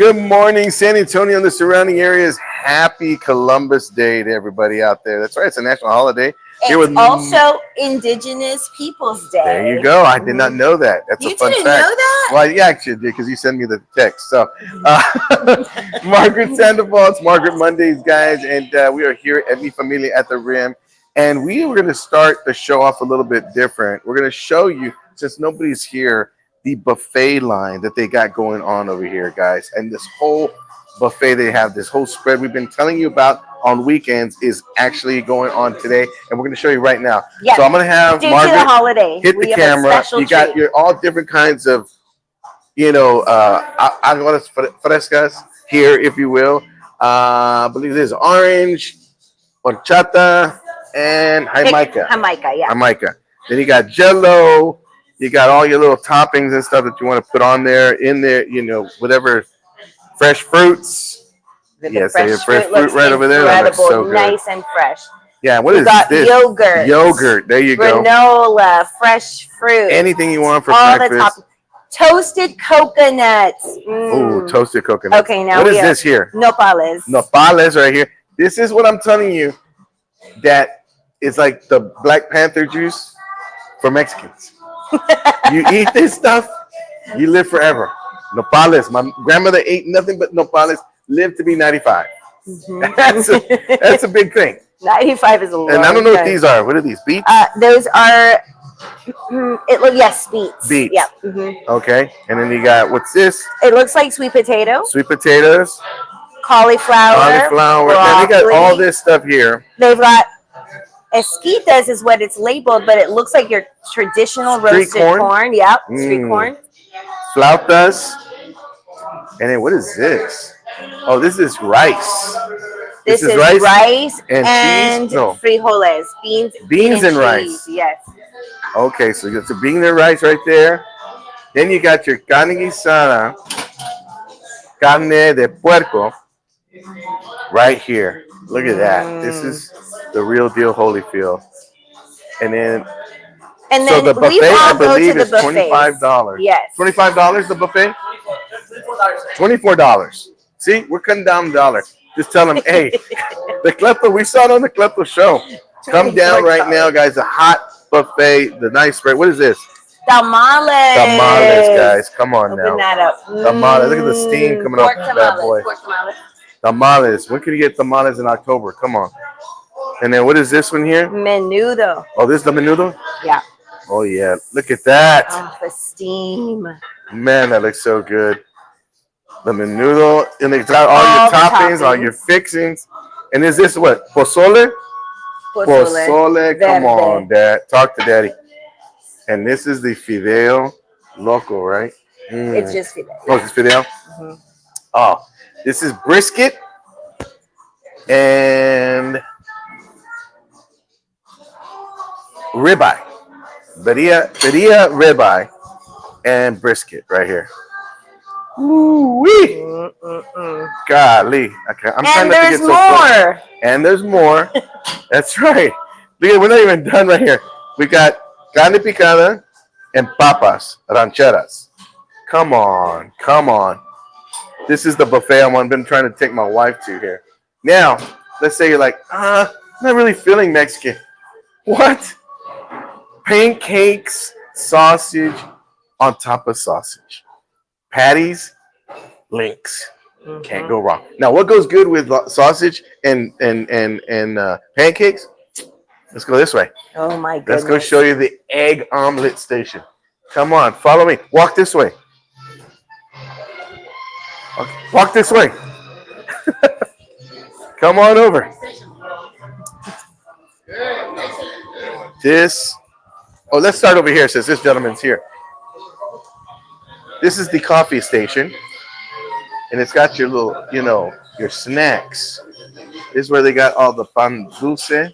Good morning, San Antonio and the surrounding areas. Happy Columbus Day to everybody out there. That's right, it's a national holiday. It's also Indigenous Peoples Day. There you go. I did not know that. That's You a fun didn't fact. know that? Well, yeah, actually did because you sent me the text. So, Margaret Sandoval, it's Margaret Mondays, guys, and we are here at Mi Familia at the Rim. And we were going to start the show off a little bit different. We're going to show you, since nobody's here, the buffet line that they got going on over here, guys. And this whole buffet they have, this whole spread we've been telling you about on weekends is actually going on today. And we're going to show you right now. Yes. So I'm going to have Due Margaret to the holiday, hit the camera. You got your all different kinds of, algodones frescas here, if you will. I believe there's orange, horchata, and Jamaica. Jamaica, yeah. Jamaica. Then you got Jello. You got all your little toppings and stuff that you want to put on there, in there, whatever. Fresh fruits. The fresh fruit right over there. That looks so good. Nice and fresh. Yeah, what is this? Yogurt. Yogurt. There you go. Granola, fresh fruit. Anything you want for all breakfast. Toasted coconuts. Oh, toasted coconuts. Okay, now what is this here? Nopales. Nopales right here. This is what I'm telling you. That is like the Black Panther juice for Mexicans. You eat this stuff, you live forever. Nopales. My grandmother ate nothing but nopales. Lived to be 95. Mm-hmm. That's a big thing. 95 is a lot. And I don't know what these are. What are these? Beets? Those are. Yes, beets. Beets. Yeah. Mm-hmm. Okay. And then you got, what's this? It looks like sweet potato. Sweet potatoes. Cauliflower. And they got all this stuff here. They've got esquitas is what it's labeled, but it looks like your traditional roasted corn. Yep, street corn. Flautas. And then what is this? Oh, this is rice. This is rice and cheese? No. frijoles. Beans and cheese. Rice. Yes. Okay, so you got the bean and rice right there. Then you got your carne guisada, carne de puerco, right here. Look at that. This is the real deal Holyfield. And then so the buffet, I believe, is $25. Yes. $25 the buffet? $24. See, we're cutting down $1. Just tell them, hey, the Cleto, we saw it on the Cleto show. Come down right now, guys. The hot buffet, the nice spread. What is this? Tamales. Tamales, guys. Come on now. Open that up. Tamales. Look at the steam coming off this bad boy. Tamales. When can you get tamales in October? Come on. And then what is this one here? Menudo. Oh, this is the menudo? Yeah. Oh, yeah. Look at that. Oh, the steam. Man, that looks so good. The menudo. And it's got all your toppings, all your fixings. And is this what? Pozole? Pozole. Come on, Dad. Talk to Daddy. And this is the fideo loco, right? It's just fideo. Oh, it's fideo? Mm-hmm. Oh, this is brisket and ribeye. Birria ribeye and brisket right here. Ooh-wee. Golly. Okay, I'm trying not to get so close. And there's more. That's right. Look at, we're not even done right here. We got carne picada and papas rancheras. Come on. Come on. This is the buffet I've been trying to take my wife to here. Now, let's say you're like, I'm not really feeling Mexican. What? Pancakes, sausage on top of sausage. Patties, links. Can't go wrong. Now, what goes good with sausage and pancakes? Let's go this way. Oh my goodness. Let's go show you the egg omelet station. Come on, follow me. Walk this way. Okay. Walk this way. Come on over. Let's start over here since this gentleman's here. This is the coffee station. And it's got your little, your snacks. This is where they got all the pan dulce.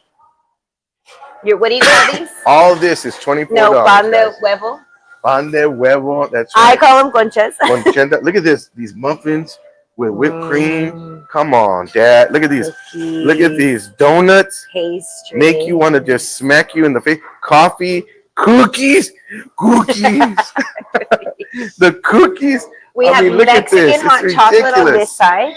What do you call these? All this is $24. No, pan de huevo. Pan de huevo, that's right. I call them conchas. Conchenta. Look at this. These muffins with whipped cream. Come on, Dad. Look at these. Cookies. Look at these donuts. Pastry. Make you want to just smack you in the face. Coffee. Cookies. The cookies We have Mexican hot chocolate on this side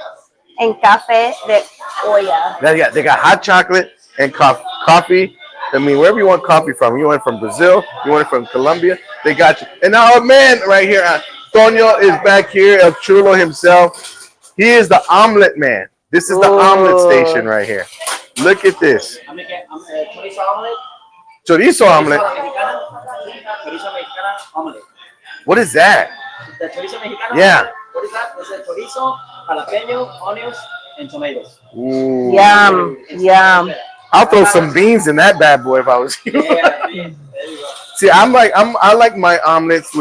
and café de olla. They got hot chocolate and coffee. I mean, wherever you want coffee from. You want it from Brazil, you want it from Colombia, they got you. And now our man right here, Antonio, is back here, El Chulo himself. He is the omelet man. This is the omelet station right here. Look at this. Chorizo omelet. What is that? The chorizo mexicano. Yeah. What is that? It's a chorizo, jalapeno, onions, and tomatoes. Ooh. Yum, yum. I'll throw some beans in that bad boy if I was you. Yeah. See, I like my omelets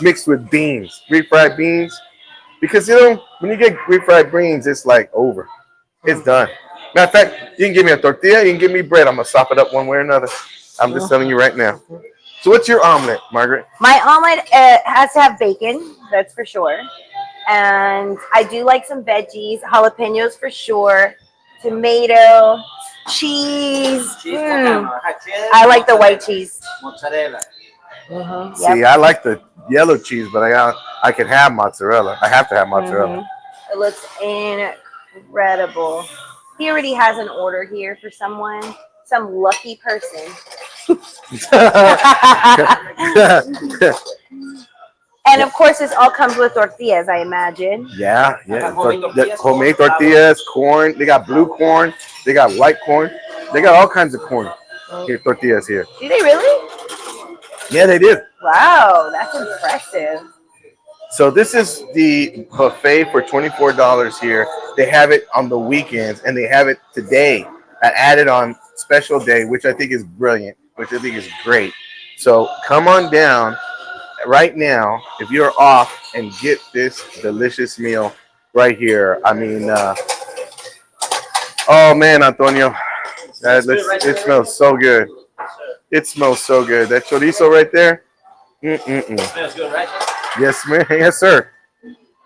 mixed with beans, refried beans, because when you get refried beans, it's like over, it's done. Matter of fact, you can give me a tortilla, you can give me bread, I'm gonna sop it up one way or another. I'm just telling you right now. So what's your omelet, Margaret? My omelet has to have bacon, that's for sure. And I do like some veggies, jalapenos for sure, tomato, cheese. I like the white cheese. Mozzarella. See, I like the yellow cheese, but I can have mozzarella. I have to have mozzarella. It looks incredible. He already has an order here for someone, some lucky person. And of course, this all comes with tortillas, I imagine. Yeah. Homemade tortillas, corn. They got blue corn. They got white corn. They got all kinds of corn. Here, tortillas here. Do they really? Yeah, they do. Wow, that's impressive. So this is the buffet for $24 here. They have it on the weekends, and they have it today. I added on special day, which I think is brilliant, which I think is great. So come on down right now if you're off and get this delicious meal right here. I mean, oh man, Antonio, it smells so good. It smells so good. That chorizo right there. Smells good, right? Yes, man. Yes, sir.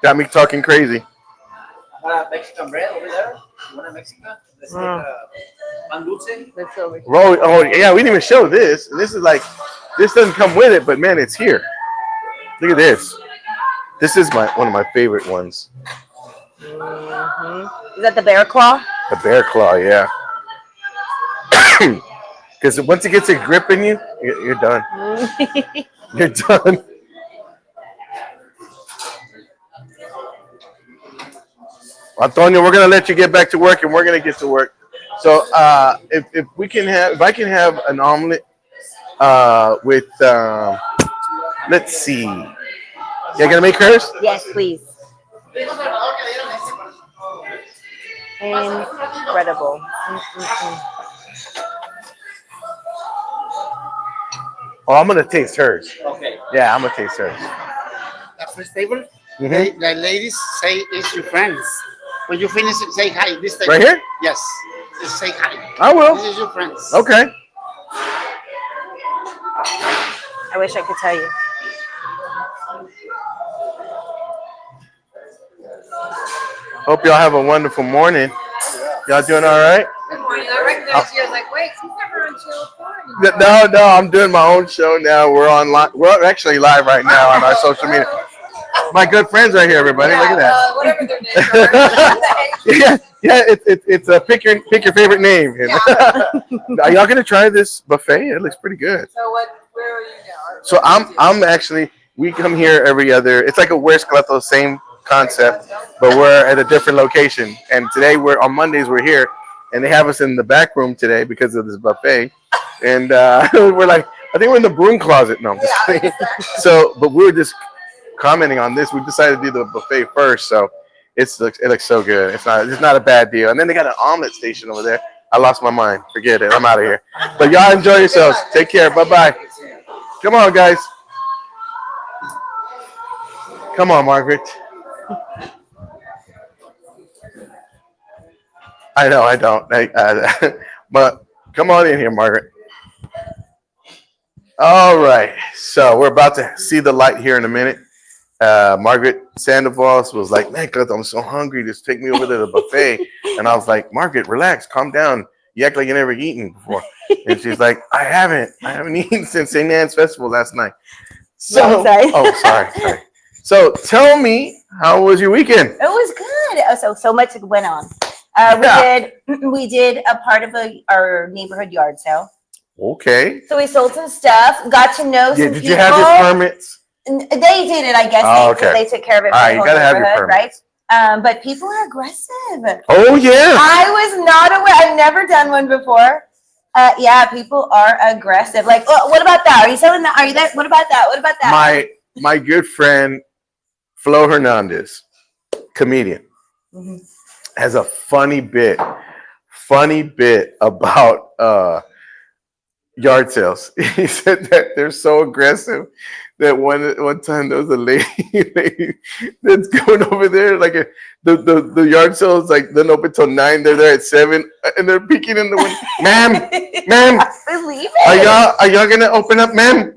Got me talking crazy. Mexican bread over there. You want a Mexican? Let's take pan dulce. That's over here. Oh, yeah, we didn't even show this. This is like, this doesn't come with it, but man, it's here. Look at this. This is one of my favorite ones. Is that the bear claw? The bear claw, yeah. Because once it gets a grip in you, you're done. You're done. Antonio, we're gonna let you get back to work, and we're gonna get to work. So, if I can have an omelet with, let's see. You're gonna make hers? Yes, please. Incredible. Oh, I'm gonna taste hers. Okay. Yeah, I'm gonna taste hers. The first table, the ladies say it's your friends. When you finish, say hi. This table. Right here? Yes. Just say hi. I will. This is your friends. Okay. I wish I could tell you. Hope y'all have a wonderful morning. Y'all doing all right? Good morning. I recognized you. I was like, wait, he's never on Channel 4. No, I'm doing my own show now. We're online. We're actually live right now on our social media. My good friends right here, everybody. Look at that. Whatever their names are. Yeah. It's a pick your favorite name. Yeah. Are y'all gonna try this buffet? It looks pretty good. So where are you now? So I'm actually, we come here every other. It's like a Where's Cleto, same concept, but we're at a different location. And today on Mondays we're here, and they have us in the back room today because of this buffet. And we're like, I think we're in the broom closet. No, I'm just kidding. So, but we were just commenting on this. We decided to do the buffet first, so it looks so good. It's not a bad deal. And then they got an omelet station over there. I lost my mind. Forget it. I'm out of here. But y'all enjoy yourselves. Take care. Bye bye. Come on, guys. Come on, Margaret. I know I don't. But come on in here, Margaret. All right. So we're about to see the light here in a minute. Margaret Sandoval was like, man, I'm so hungry. Just take me over to the buffet. And I was like, Margaret, relax. Calm down. You act like you never eaten before. And she's like, I haven't eaten since St. Anne's Festival last night. So, sorry. oh, sorry. So tell me, how was your weekend? It was good. So much went on. Yeah. We did a part of our neighborhood yard sale. Okay. So we sold some stuff. Got to know Yeah. some Did people. you have your permits? They did it, I guess. Oh, okay. They took care of it. All For right, the you whole gotta have your neighborhood, right? permits. But people are aggressive. Oh yeah. I was not aware. I've never done one before. Yeah, people are aggressive. Like, oh, what about that? Are you selling that? Are you there? What about that? What about that? My good friend Flo Hernandez, comedian, Mhm. has a funny bit about yard sales. He said that they're so aggressive that one time there was a lady that's going over there, like the yard sale is like doesn't open till 9. They're there at 7, and they're peeking in the window. Ma'am, I believe are it. y'all gonna open up, ma'am?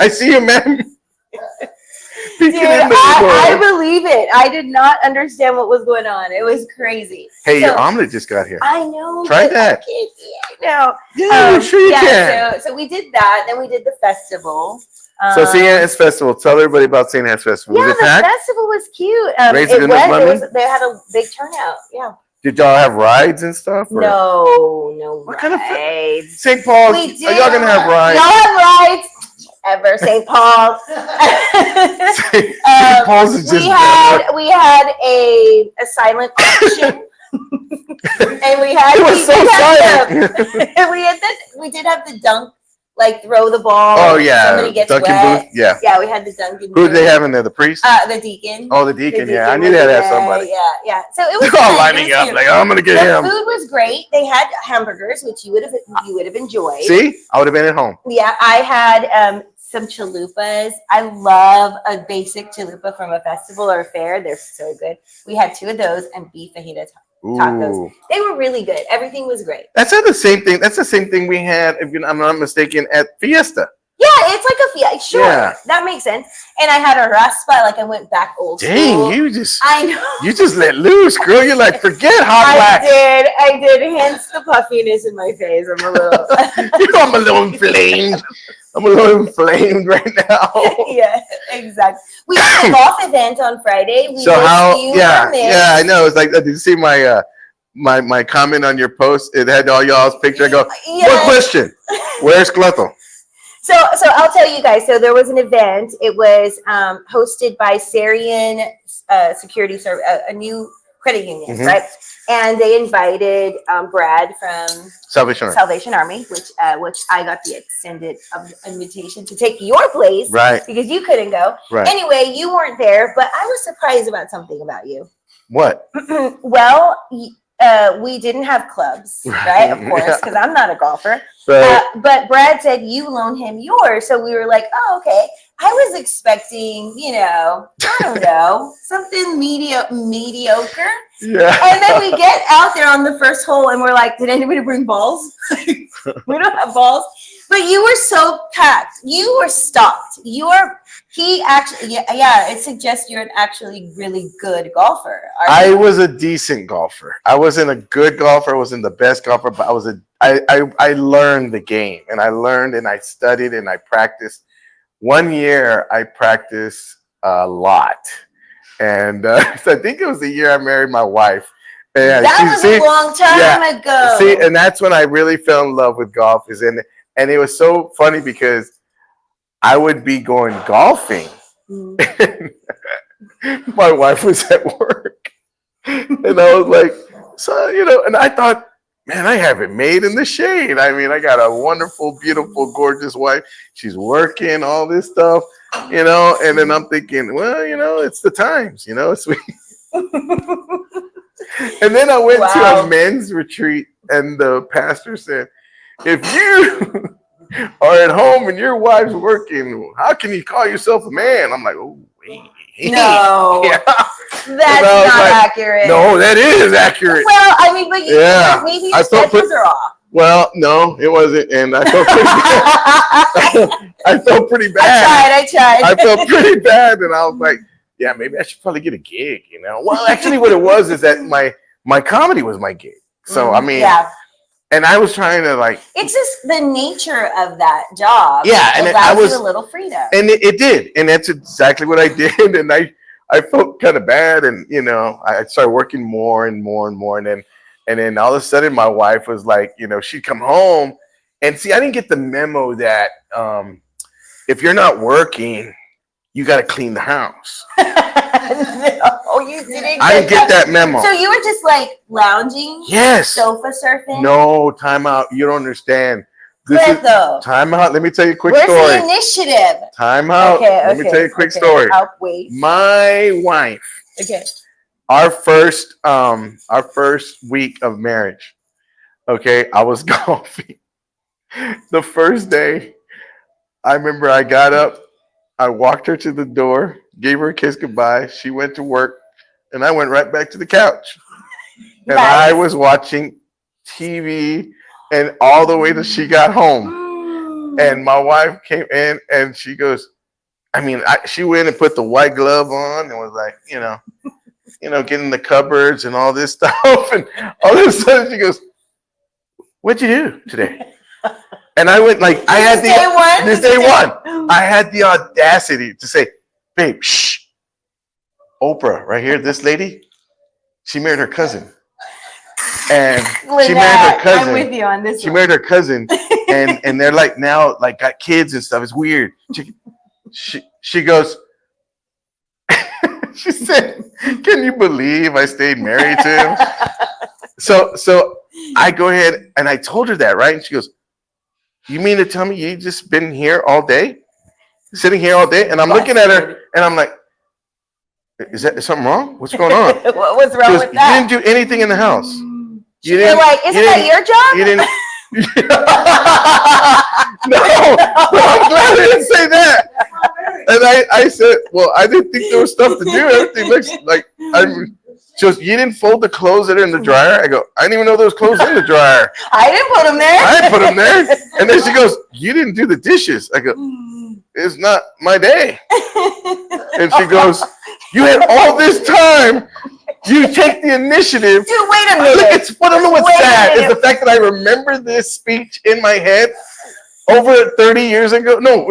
I see you, ma'am. Dude, Peeking in the I door. believe it. I did not understand what was going on. It was crazy. Hey, So- your omelet just got here. I know. Try but that. I can't eat it. No. Yeah, sure you can. So we did that. Then we did the festival. So St. Anne's Festival. Tell everybody about St. Anne's Festival. Yeah, Was it the packed? festival was cute. Raising It enough was. money? They had a big turnout. Yeah. Did y'all have rides and stuff? or- No What kind of rides. St. Paul's. We Are did. y'all gonna have rides? Y'all have rides. Ever St. Paul's. St. Paul's is just better. we had a silent auction. And we had It was so silent. we did have the dunk, like throw the ball. Oh and yeah, somebody gets Dunkin' wet. Booth. Yeah. Yeah, we had the Dunkin' Who did they Booth. have in there? The priest? The deacon. Oh, the deacon. The Yeah, I deacon knew was they had to have there. somebody. Yeah. So it was They're all fun. It lining was up cute. like, oh, I'm gonna get The him. food was great. They had hamburgers, which you would have enjoyed. See, I would have been at home. Yeah, I had some chalupas. I love a basic chalupa from a festival or a fair. They're so good. We had 2 of those and beef fajita tacos. Ooh. They were really good. Everything was great. That's not the same thing. That's the same thing we had, if I'm not mistaken, at Fiesta. Yeah, it's like a fiesta. Sure, Yeah. that makes sense. And I had a raspa, like I went back old school. Dang, you just let loose, girl. You're like, forget hot wax. I did. Hence the puffiness in my face. I'm a little. I'm a little inflamed. I'm a little inflamed right now. Yeah, exactly. We had a golf event on Friday. We So missed how? you Yeah, and Miss. yeah. I know. It's like, did you see my my comment on your post? It had all y'all's picture. I go, Yeah. one question. Where's Cleto? So I'll tell you guys. So there was an event. It was hosted by Syrian Security Service, a new credit union, Mhm. right? And they invited Brad from Salvation Army. Salvation Army, which I got the extended invitation to take your place, Right, because you couldn't go. right. Anyway, you weren't there, but I was surprised about something about you. What? Well, we didn't have clubs, right? Of course, Yeah. because I'm not a golfer. So, But Brad said you loaned him yours, so we were like, oh, okay. I was expecting, I don't know, something mediocre. yeah. And then we get out there on the first hole, and we're like, did anybody bring balls? We don't have balls. But you were so packed. You were stocked. He actually, yeah. It suggests you're an actually really good golfer. I was a decent golfer. I wasn't a good golfer. I wasn't the best golfer, but I learned the game, and I learned and I studied and I practiced. One year I practiced a lot, and so I think it was the year I married my wife. And that was a long time ago. See, and that's when I really fell in love with golf. And it was so funny because I would be going golfing. Mm. My wife was at work, and I was like, so and I thought, man, I have it made in the shade. I mean, I got a wonderful, beautiful, gorgeous wife. She's working, all this stuff, and then I'm thinking, well, it's the times, it's and then I went to a men's retreat, and the pastor said, if you are at home and your wife's working, how can you call yourself a man? I'm like, oh, wait. No, Yeah. that's And not I was like, accurate. No, that is accurate. Well, I mean, but maybe your schedules are off. Well, no, it wasn't, and I felt pretty bad. I felt pretty bad. I tried. I felt pretty bad, and I was like, yeah, maybe I should probably get a gig, Well, actually, what it was is that my comedy was my gig. So I mean, yeah. And I was trying to like, It's just the nature of that job. Yeah, and I allows was- you a little freedom. and it did, and that's exactly what I did. And I felt kind of bad, and you know, I started working more and more and more, and then all of a sudden, my wife was like, you know, she'd come home, and see, I didn't get the memo that if you're not working, you got to clean the house. No, you didn't. I didn't get that memo. So you were just like lounging, Yes. sofa surfing. No, time out. You don't understand. This is Cleto. time out. Let me tell you a quick Where's story. the initiative? Time out. Okay, Let me tell you a quick story. I'll wait. My wife, Okay. our first week of marriage, okay, I was golfing. The first day, I remember I got up, I walked her to the door, gave her a kiss goodbye. She went to work, and I went right back to the couch. And Nice. I was watching TV and all the way till she got home. And my wife came in and she goes, she went and put the white glove on and was like, getting the cupboards and all this stuff. And all of a sudden she goes, "What'd you do today?" And I went like, this day one, I had the audacity to say, "Babe, shh, Oprah, right here, this lady, she married her cousin." And she married her cousin. I'm with you on this. She married her cousin, and they're like now like got kids and stuff. It's weird. She goes. She said, "Can you believe I stayed married to him?" So I go ahead and I told her that, right? And she goes, "You mean to tell me you just been here all day, sitting here all day?" And I'm looking at her and I'm like, "Is something wrong? What's going on?" What was wrong She goes, with that? "You didn't do anything in the house. You're like, isn't that your job? You didn't." No, but I'm glad I didn't say that. And I said, "Well, I didn't think there was stuff to do. Everything looks like she goes, you didn't fold the clothes that are in the dryer?" I go, "I didn't even know there was clothes in the dryer. I didn't put them there. I didn't put them there." And then she goes, "You didn't do the dishes." I go, "It's not my day." And she goes, "You had all this time. You take the initiative." Dude, wait a minute. I don't know what's Wait a sad is minute. the fact that I remember this speech in my head over 30 years ago. No,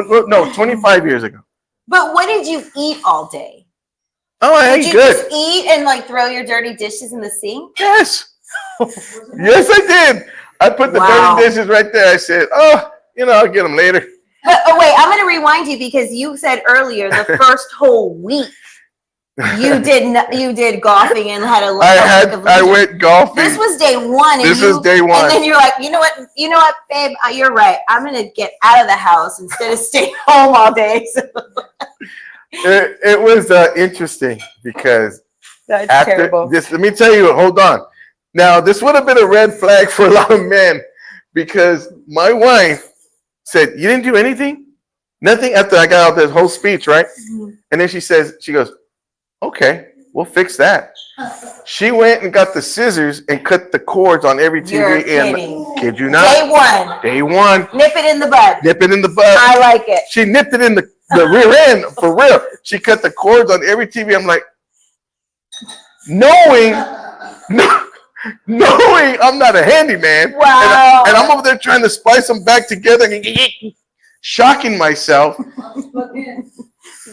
25 years ago. But what did you eat all day? Oh, I Did ate you good. just eat and like throw your dirty dishes in the sink? Yes. Yes, I did. I put the Wow. dirty dishes right there. I said, "Oh, I'll get them later." Oh wait, I'm gonna rewind you because you said earlier the first whole week you did golfing and had a I went golfing. This was day one. This was day one. And then you're like, you know what, babe, you're right. I'm gonna get out of the house instead of staying home all day. So It was interesting because that's after terrible. this, let me tell you, hold on. Now, this would have been a red flag for a lot of men because my wife said, "You didn't do anything? Nothing?" After I got out this whole speech, right? And then she goes, "Okay, we'll fix that." She went and got the scissors and cut the cords on every TV. You're and kidding. kid you not. Day one. Nip Nip it in the bud. it in the butt. I like it. She nipped it in the rear end for real. She cut the cords on every TV. I'm like, knowing I'm not a handyman. Wow. And I'm over there trying to splice them back together and shocking myself.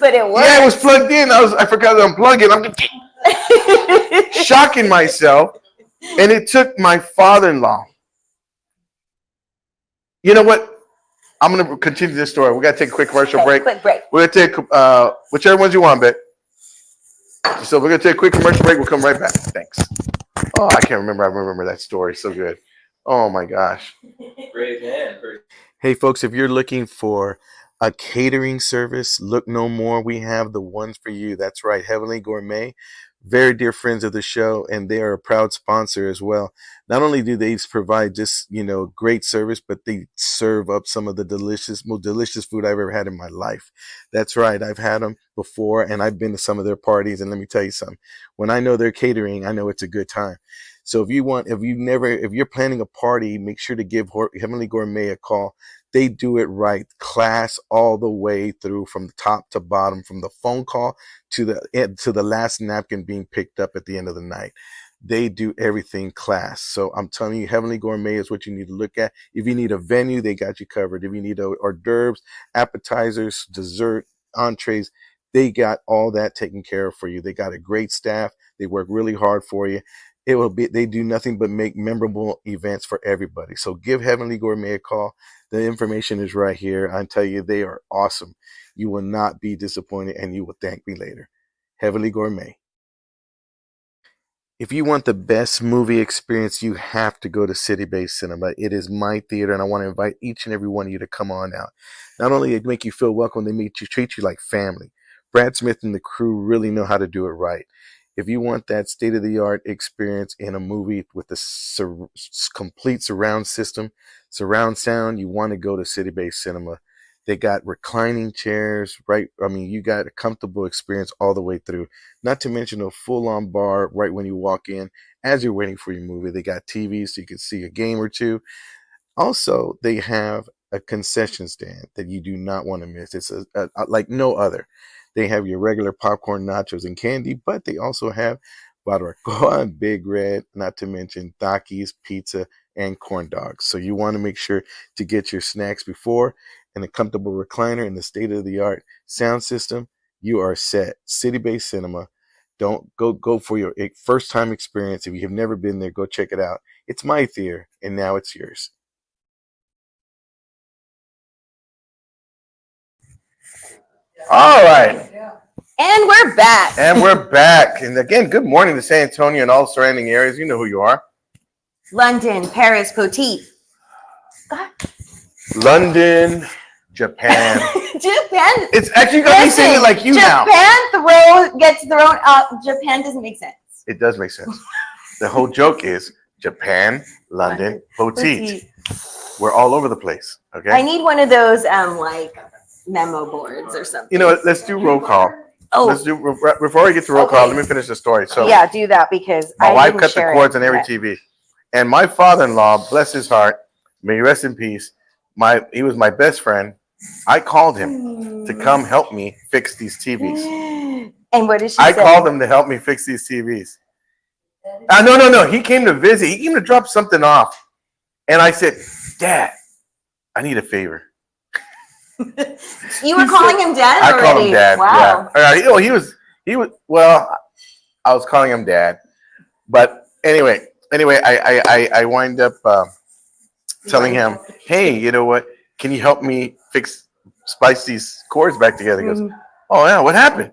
But it worked. Yeah, it was plugged in. I forgot to unplug it. I'm shocking myself. And it took my father-in-law. You know what? I'm going to continue this story. We got to take a quick commercial break. Quick break. We're going to take whichever ones you want, babe. So we're going to take a quick commercial break. We'll come right back. Thanks. Oh, I can't remember. I remember that story. So good. Oh, my gosh. Great man. Hey, folks, if you're looking for a catering service, look no more. We have the ones for you. That's right. Heavenly Gourmet. Very dear friends of the show, and they are a proud sponsor as well. Not only do they provide just, great service, but they serve up some of the most delicious food I've ever had in my life. That's right. I've had them before, and I've been to some of their parties, and let me tell you something. When I know they're catering, I know it's a good time. So if you're planning a party, make sure to give Heavenly Gourmet a call. They do it right, class all the way through from the top to bottom, from the phone call to the last napkin being picked up at the end of the night. They do everything class. So I'm telling you, Heavenly Gourmet is what you need to look at. If you need a venue, they got you covered. If you need hors d'oeuvres, appetizers, dessert, entrees, they got all that taken care of for you. They got a great staff. They work really hard for you. They do nothing but make memorable events for everybody. So give Heavenly Gourmet a call. The information is right here. I tell you, they are awesome. You will not be disappointed and you will thank me later. Heavenly Gourmet. If you want the best movie experience, you have to go to City Based Cinema. It is my theater, and I want to invite each and every one of you to come on out. Not only they make you feel welcome, they treat you like family. Brad Smith and the crew really know how to do it right. If you want that state-of-the-art experience in a movie with the complete surround system, surround sound, you want to go to City Based Cinema. They got reclining chairs, right? I mean, you got a comfortable experience all the way through. Not to mention a full-on bar right when you walk in as you're waiting for your movie. They got TVs so you can see a game or two. Also, they have a concession stand that you do not want to miss. It's like no other. They have your regular popcorn, nachos, and candy, but they also have barbacoa and Big Red, not to mention Takis, pizza, and corn dogs. So you want to make sure to get your snacks before, and a comfortable recliner and the state-of-the-art sound system. You are set. City Based Cinema. Don't go for your first-time experience. If you have never been there, go check it out. It's my theater, and now it's yours. All right. And we're back. And we're back. And again, good morning to San Antonio and all surrounding areas. You know who you are. London, Paris, Poteet. London, Japan. Japan. It's actually going to be saying it like you now. Japan gets thrown up. Japan doesn't make sense. It does make sense. The whole joke is Japan, London, Poteet. We're all over the place. Okay. I need one of those like memo boards or something. You know what? Let's do roll call. Oh. Let's do before we get to roll call. Let me finish the story. So yeah, do that because my I wife didn't cut the share cords it, on every but- TV, and my father-in-law, bless his heart, may he rest in peace. He was my best friend. I called him to come help me fix these TVs. And what did she say? I called him to help me fix these TVs. No. He came to visit. He came to drop something off. And I said, Dad, I need a favor. You were calling him Dad I already? called him Dad. Wow. Yeah. He was, well, I was calling him Dad. But anyway, I wind up telling him, hey, you know what? Can you help me splice these cords back together? He goes, oh, yeah, what happened?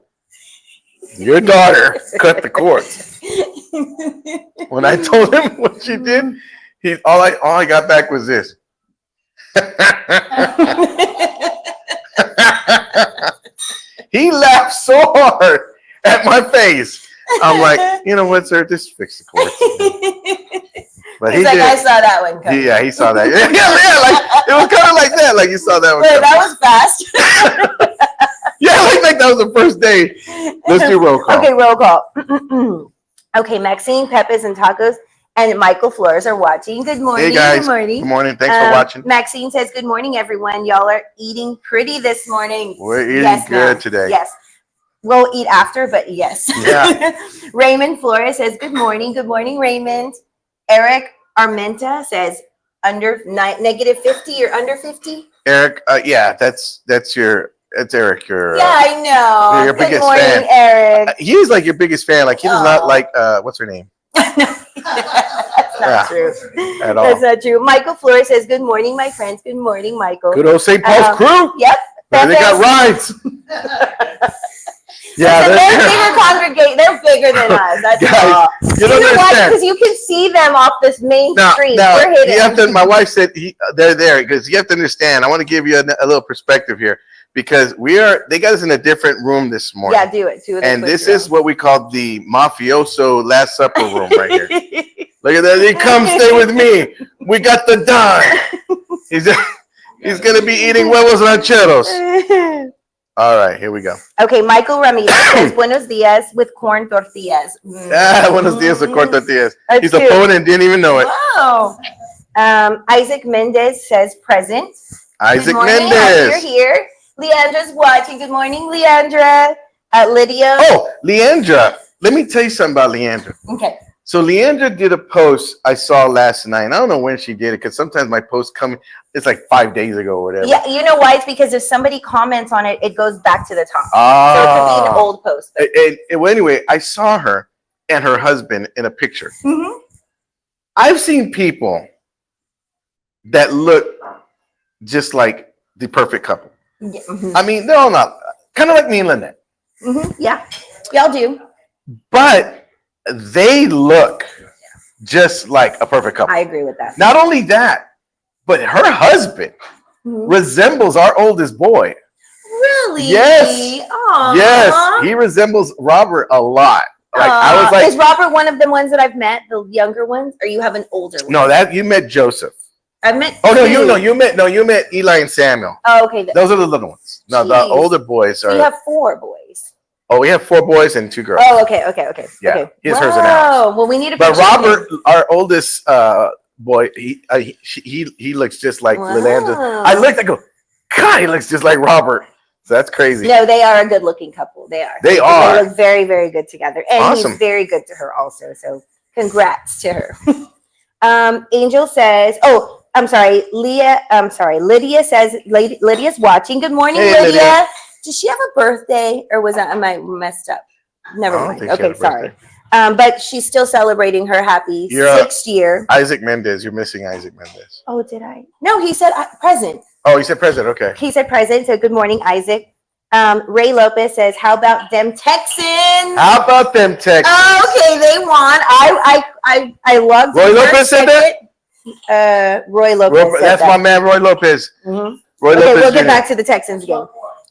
Your daughter cut the cords. When I told him what she did, all I got back was this. He laughed so hard at my face. I'm like, you know what, sir? Just fix the cords. But He's like, I saw that one coming. Yeah, he saw that. Yeah, like it was kind of like that. Like you saw that one. Wait, that was fast. Yeah, like that was the first day. Let's do roll call. Okay, roll call. Okay, Maxine, Peppers, and Tacos, and Michael Flores are watching. Good morning. Hey guys. Good morning. Good morning. Thanks for watching. Maxine says, good morning, everyone. Y'all are eating pretty this morning. We're eating good ma'am. today. Yes. We'll eat after, but yes. Yeah. Raymond Flores says, good morning. Good morning, Raymond. Eric Armenta says, negative 50 or under 50? Eric, yeah, that's Eric. Your Yeah, I know. your Good biggest morning, fan. Eric. He's like your biggest fan. Like he does not like what's her name? That's not true. At all. That's not true. Michael Flores says, good morning, my friends. Good morning, Michael. Good old St. Paul's crew. Yep. Man, they got rides. Yeah, they're bigger congregate. They're bigger than us. That's guys, all. you don't understand. Because you can see them off this main street. Now, We're hidden. you have to. My wife said they're there because you have to understand. I want to give you a little perspective here because they got us in a different room this morning. Yeah, do it. And this is what we call the mafioso Last Supper room right here. Look at that. He come stay with me. We got the Don. He's gonna be eating huevos rancheros. All right, here we go. Okay, Michael Ramirez says buenos dias with corn tortillas. Buenos dias with corn tortillas. That's He's a cute. poet and didn't even know it. Wow. Isaac Mendez says present. Isaac Good morning. Mendez. You're here. Leandra's watching. Good morning, Leandra. Lydia. Oh, Leandra. Let me tell you something about Leandra. Okay. So Leandra did a post I saw last night. And I don't know when she did it because sometimes my posts come. It's like 5 days ago or whatever. Yeah, you know why? It's because if somebody comments on it, it goes back to the top. Ah. So it could be an old post. But... Well, anyway, I saw her and her husband in a picture. Mhm. I've seen people that look just like the perfect couple. Yeah, mhm. I mean, they're all not kind of like me and Lynette, Yeah, y'all do. but they look just like a perfect couple. I agree with that. Not only that, but her husband Mhm. resembles our oldest boy. Really? Yes. Aww. Yes, he resembles Robert a lot. Like I was like, is Robert one of the ones that I've met, the younger ones, or you have an older one? no, that you met Joseph. I met. Oh no, two. you met Eli and Samuel. Oh, okay. Those are the little ones. No, the Jeez. older boys are. So you have 4 boys. Oh, we have 4 boys and 2 girls. Oh, okay. Yeah, Okay. his, hers, and ours. Well, we need a. But picture of Robert, him. our oldest boy, he looks just like Leandra. Wow. I go, God, he looks just like Robert. So that's crazy. No, they are a good-looking couple. They are. They are. They look very, very good together, and Awesome. he's very good to her also. So, congrats to her. Angel says, "Oh, I'm sorry, Leah. I'm sorry, Lydia says. Lydia's watching. Good morning, Hey, Lydia. Lydia. Does she have a birthday, or am I messed up? Never I don't mind. think she had Okay, a sorry. birthday. But she's still celebrating her happy You're 6th year. Isaac Mendez. You're missing Isaac Mendez. Oh, did I? No, he said present. Oh, you said president. Okay. He said present. So good morning, Isaac. Ray Lopez says, "How about them Texans?" How about them Texans? Oh, okay, they won. I loved. Roy Lopez said that. Roy Lopez. Said that's that. my man, Roy Lopez. Mhm. Roy Okay, Lopez. we'll get Jr. back to the Texans game.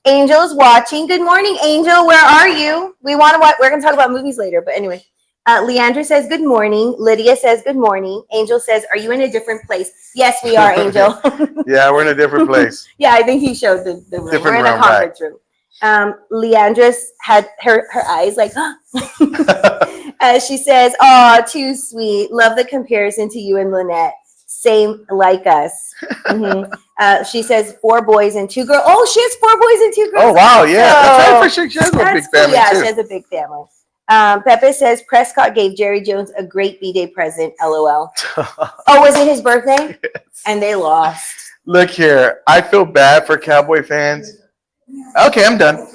Angel's watching. Good morning, Angel. Where are you? We want to watch. We're gonna talk about movies later, but anyway. Leandra says good morning. Lydia says good morning. Angel says, "Are you in a different place?" Yes, we are, Angel. Yeah, we're in a different place. Yeah, I think he showed the room. Different We're in a room, conference room. Leandra's had her eyes like, she says, "Oh, too sweet. Love the comparison to you and Lynette. Same like us." Mhm. She says 4 boys and 2 girls. Oh, she has 4 boys and 2 girls. Oh wow, yeah. That's So, right. For sure, she has a big that's cool. family Yeah, too. she has a big family. Pepe says Prescott gave Jerry Jones a great B-Day present. LOL. Oh, was it his birthday? Yes. And they lost. Look here, I feel bad for Cowboy fans. Okay, I'm done.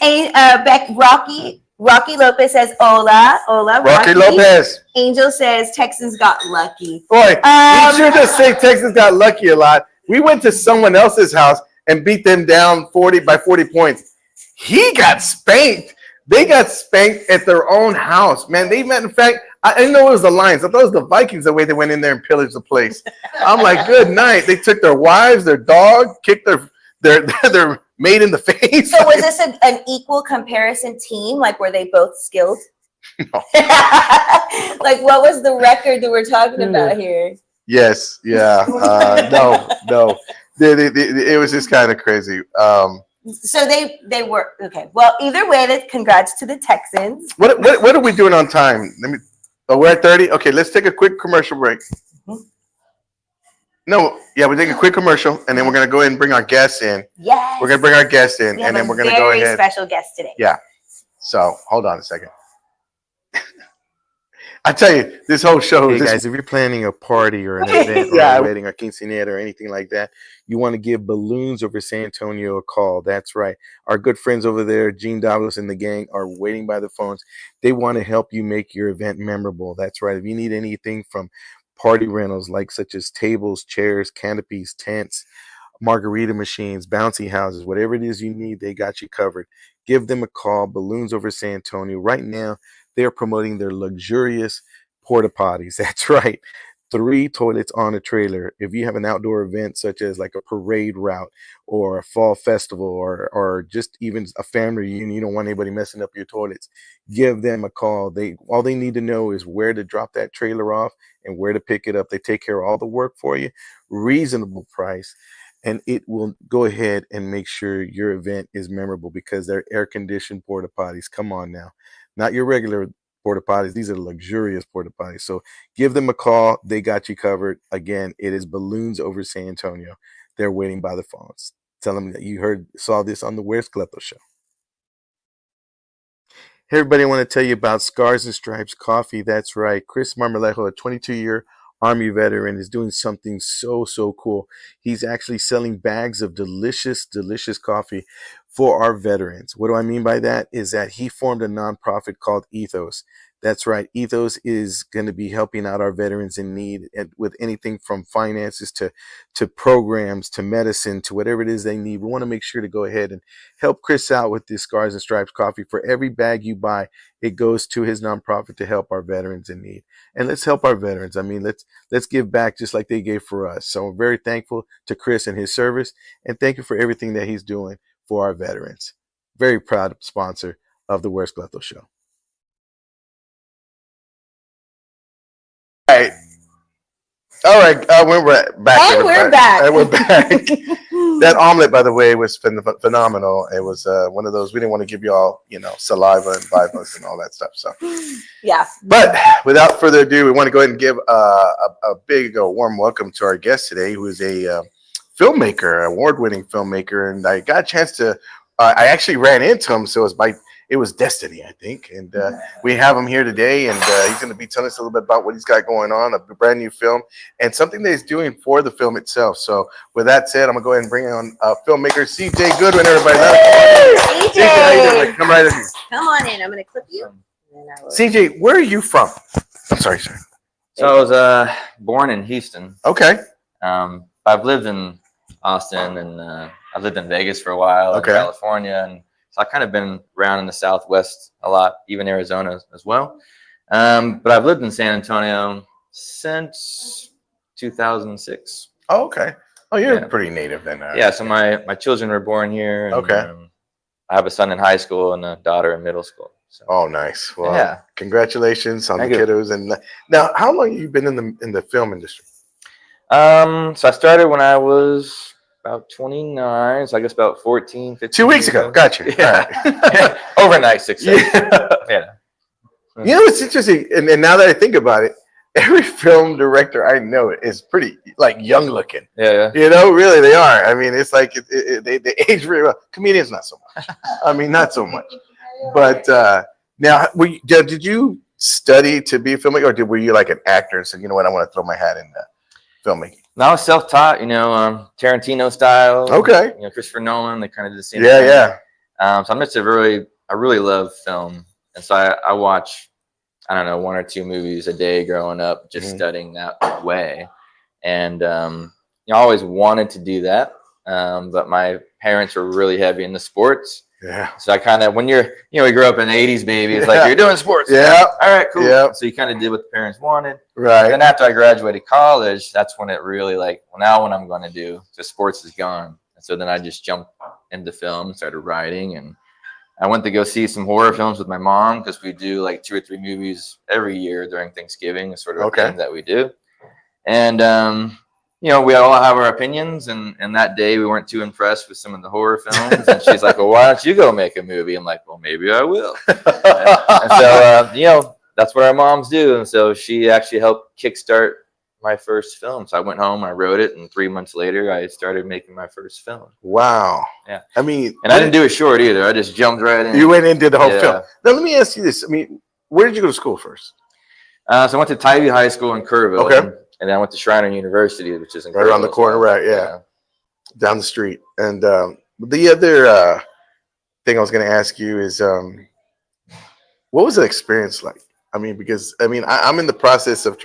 And Rocky Lopez says hola. Rocky Lopez. Angel says Texans got lucky. Boy, we should just say Texas got lucky a lot. We went to someone else's house and beat them down 40 points. He got spanked. They got spanked at their own house, man. They met. In fact, I didn't know it was the Lions. I thought it was the Vikings the way they went in there and pillaged the place. I'm like, good night. They took their wives, their dog, kicked their mate in the face. So was this an equal comparison team? Like, were they both skilled? No. Like, what was the record that we're talking about here? Yes, yeah, no. It was just kind of crazy. So they were okay. Well, either way, congrats to the Texans. What are we doing on time? We're at 30. Okay, let's take a quick commercial break. No, yeah, we take a quick commercial, and then we're gonna go ahead and bring our guests in. Yes, We're gonna bring our guests in, we and have then a we're gonna go very ahead. special guest today. Yeah. So hold on a second. I tell you, this whole show. Hey guys, if you're planning a party or an event, or a wedding, or quinceanera, or anything like that, you want to give Balloons Over San Antonio a call. That's right. Our good friends over there, Gene Douglas and the gang, are waiting by the phones. They want to help you make your event memorable. That's right. If you need anything from party rentals, like such as tables, chairs, canopies, tents, margarita machines, bouncy houses, whatever it is you need, they got you covered. Give them a call. Balloons Over San Antonio. Right now, they're promoting their luxurious porta potties. That's right. 3 toilets on a trailer. If you have an outdoor event such as like a parade route or a fall festival or just even a family reunion, you don't want anybody messing up your toilets, give them a call. All they need to know is where to drop that trailer off and where to pick it up. They take care of all the work for you, reasonable price, and it will go ahead and make sure your event is memorable because they're air-conditioned porta potties. Come on now. Not your regular porta potties. These are luxurious porta potties. So give them a call. They got you covered. Again, it is Balloons Over San Antonio. They're waiting by the phones. Tell them that you saw this on the Where's Cleto show. Hey, everybody, I want to tell you about Scars and Stripes Coffee. That's right. Chris Marmolejo, a 22-year Army veteran, is doing something so cool. He's actually selling bags of delicious coffee for our veterans. What do I mean by that? Is that he formed a nonprofit called Ethos. That's right. Ethos is going to be helping out our veterans in need with anything from finances to programs to medicine to whatever it is they need. We want to make sure to go ahead and help Chris out with this Scars and Stripes coffee. For every bag you buy, it goes to his nonprofit to help our veterans in need. And let's help our veterans. I mean, let's give back just like they gave for us. So I'm very thankful to Chris and his service, and thank you for everything that he's doing for our veterans. Very proud sponsor of the Where's Cleto Show. All right, we're back. And we're back. And we're back. That omelet, by the way, was phenomenal. It was one of those, we didn't want to give you all, saliva and vibes and all that stuff. So, Yeah. but without further ado, we want to go ahead and give a big, warm welcome to our guest today, who is a filmmaker, award-winning filmmaker. And I got a chance to, I actually ran into him, so it was destiny, I think. And we have him here today, and he's going to be telling us a little bit about what he's got going on, a brand new film, and something that he's doing for the film itself. So with that said, I'm going to go ahead and bring on filmmaker CJ Goodwin, everybody. CJ, how you doing? Come right in here. come on in. I'm going to clip you. And then I will- CJ, where are you from? I'm sorry, sir. So I was born in Houston. Okay. I've lived in Austin, and I've lived in Vegas for a while, Okay. in California, and so I've kind of been around in the Southwest a lot, even Arizona as well. But I've lived in San Antonio since 2006. Oh, okay. Oh, you're Yeah. pretty native then. Yeah, so my children were born here. And, Okay. I have a son in high school and a daughter in middle school. So. Oh, nice. Well, Yeah. Congratulations on Thank the you. kiddos. And now, how long have you been in the film industry? So I started when I was about 29, so I guess about 14, 15 2 weeks years ago. Gotcha. Yeah. All right. Overnight success. Yeah. Yeah. You know, it's interesting. And now that I think about it, every film director I know is pretty young looking. Yeah. Really, they are. I mean, it's like they age really well. Comedians, not so much. I mean, not so much. But now, did you study to be a filmmaker, or were you like an actor and said, you know what, I want to throw my hat in filmmaking? Now I was self-taught, Tarantino style. Okay. Christopher Nolan, they kind of did the same Yeah, thing. yeah. So I'm just I really love film. And so I watch, I don't know, 1 or 2 movies a day growing up, just studying that way. And, I always wanted to do that. But my parents were really heavy into sports. Yeah. So I kind of, when we grew up in the 80s, baby, it's like, you're doing sports. Yeah. All right, cool. Yeah. So you kind of did what the parents wanted. Right. And then after I graduated college, that's when it really now what I'm going to do, the sports is gone. And so then I just jumped into film, started writing, and I went to go see some horror films with my mom because we do 2 or 3 movies every year during Thanksgiving. It's sort of a thing that we do. And, we all have our opinions, and that day we weren't too impressed with some of the horror films. And she's like, well, why don't you go make a movie? I'm like, well, maybe I will. And so, that's what our moms do. And so she actually helped kickstart my first film. So I went home, I wrote it, and 3 months later, I started making my first film. Wow. Yeah. I mean, And I didn't do it short either. I just jumped right in. You went and did the whole Yeah. film. Now, let me ask you this. I mean, where did you go to school first? So I went to Tybee High School in Kerrville. Okay. And then I went to Shriner University, which is in Right around the Kerrville as corner, well. right? Yeah. Down the street. And the other thing I was going to ask you is, what was the experience like? I mean, because I'm in the process of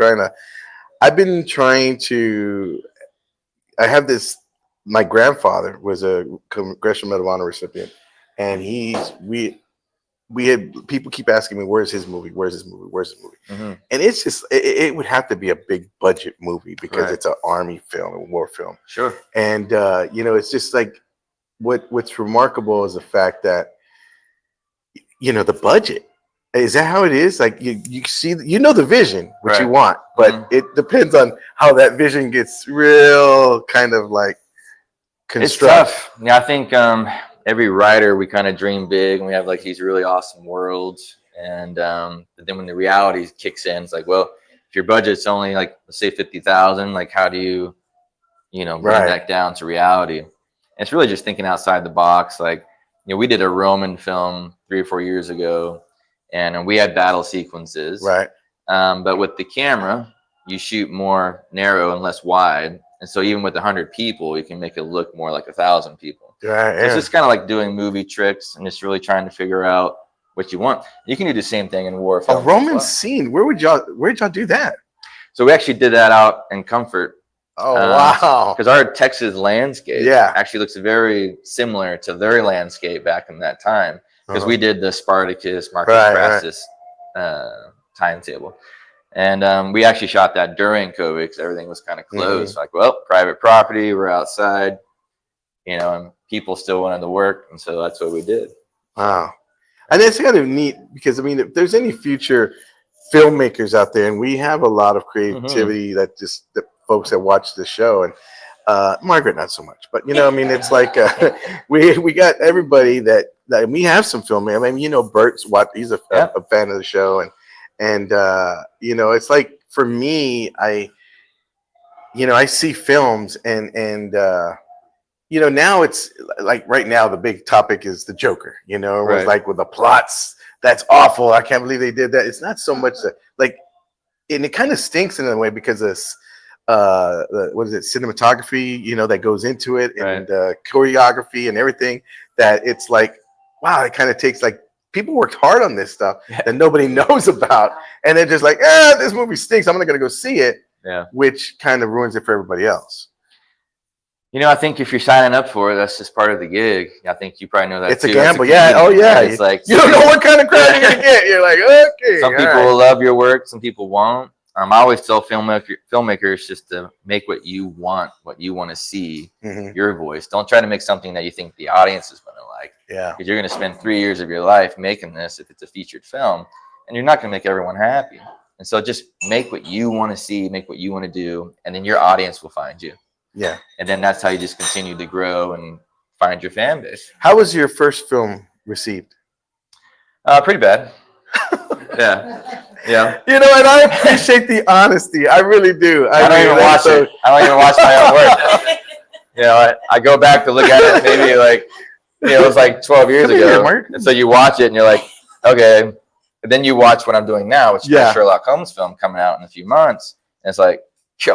I've been trying to. I have this. My grandfather was a Congressional Medal of Honor recipient, and we had people keep asking me, "Where's his movie? Where's his movie? Where's his movie?" Mm-hmm. And it's just it would have to be a big budget movie because Right. it's an army film, a war film. Sure. And it's just like what's remarkable is the fact that the budget. Is that how it is? Like you see, the vision, what you Right. want, but Mhm. it depends on how that vision gets real kind of like It's constructed. tough. Yeah, I think every writer, we kind of dream big, and we have these really awesome worlds. And but then when the reality kicks in, it's like, well, if your budget's only let's say 50,000, how do you, bring Right. that down to reality? And it's really just thinking outside the box. We did a Roman film 3 or 4 years ago, and we had battle sequences. Right. But with the camera, you shoot more narrow and less wide, and so even with 100 people, you can make it look more like 1,000 people. Right. So it's just kind of like doing movie tricks and just really trying to figure out what you want. You can do the same thing in war A films. Roman scene. Where'd y'all do that? So we actually did that out in Comfort. Oh wow. Because our Texas landscape actually looks very similar to their landscape back in that time. Because we did the Spartacus, Marcus Crassus timetable. And we actually shot that during COVID because everything was kind of closed. Like, well, private property, we're outside, you know, and people still wanted to work. And so that's what we did. Wow. And it's kind of neat because, I mean, if there's any future filmmakers out there, and we have a lot of creativity that just the folks that watch the show, and Margaret not so much, but you know, I mean, it's like we got everybody that we have some filmmakers. I mean, you know, Bert's he's a fan of the show, and you know, it's like for me, I see films and you know, now it's like right now the big topic is the Joker. You know, it was like with the plots. That's awful. I can't believe they did that. It's not so much like, and it kind of stinks in a way because it's what is it, cinematography, you know, that goes into it, and choreography and everything, that it's like, wow, it kind of takes, like, people worked hard on this stuff that nobody knows about, and they're just like, this movie stinks, I'm not gonna go see it, which kind of ruins it for everybody else. You know, I think if you're signing up for it, that's just part of the gig. I think you probably know that it's too. A gamble. It's like, you don't know what kind of crowd you're gonna get. You're like, okay. Some people will love your work, some people won't. I always tell filmmakers just to make what you want to see, your voice. Don't try to make something that you think the audience is going to like. Yeah. Because you're going to spend 3 years of your life making this if it's a featured film, and you're not going to make everyone happy. And so just make what you want to see, make what you want to do, and then your audience will find you. Yeah. And then that's how you just continue to grow and find your fan base. How was your first film received? Pretty bad. Yeah. Yeah. You know, and I appreciate the honesty. I really do. I don't even watch it. I don't even watch my own work. You know, I go back to look at it maybe like, you know, it was like 12 years ago. And so you watch it and you're like, okay. But then you watch what I'm doing now, which is a Sherlock Holmes film coming out in a few months. And it's like, you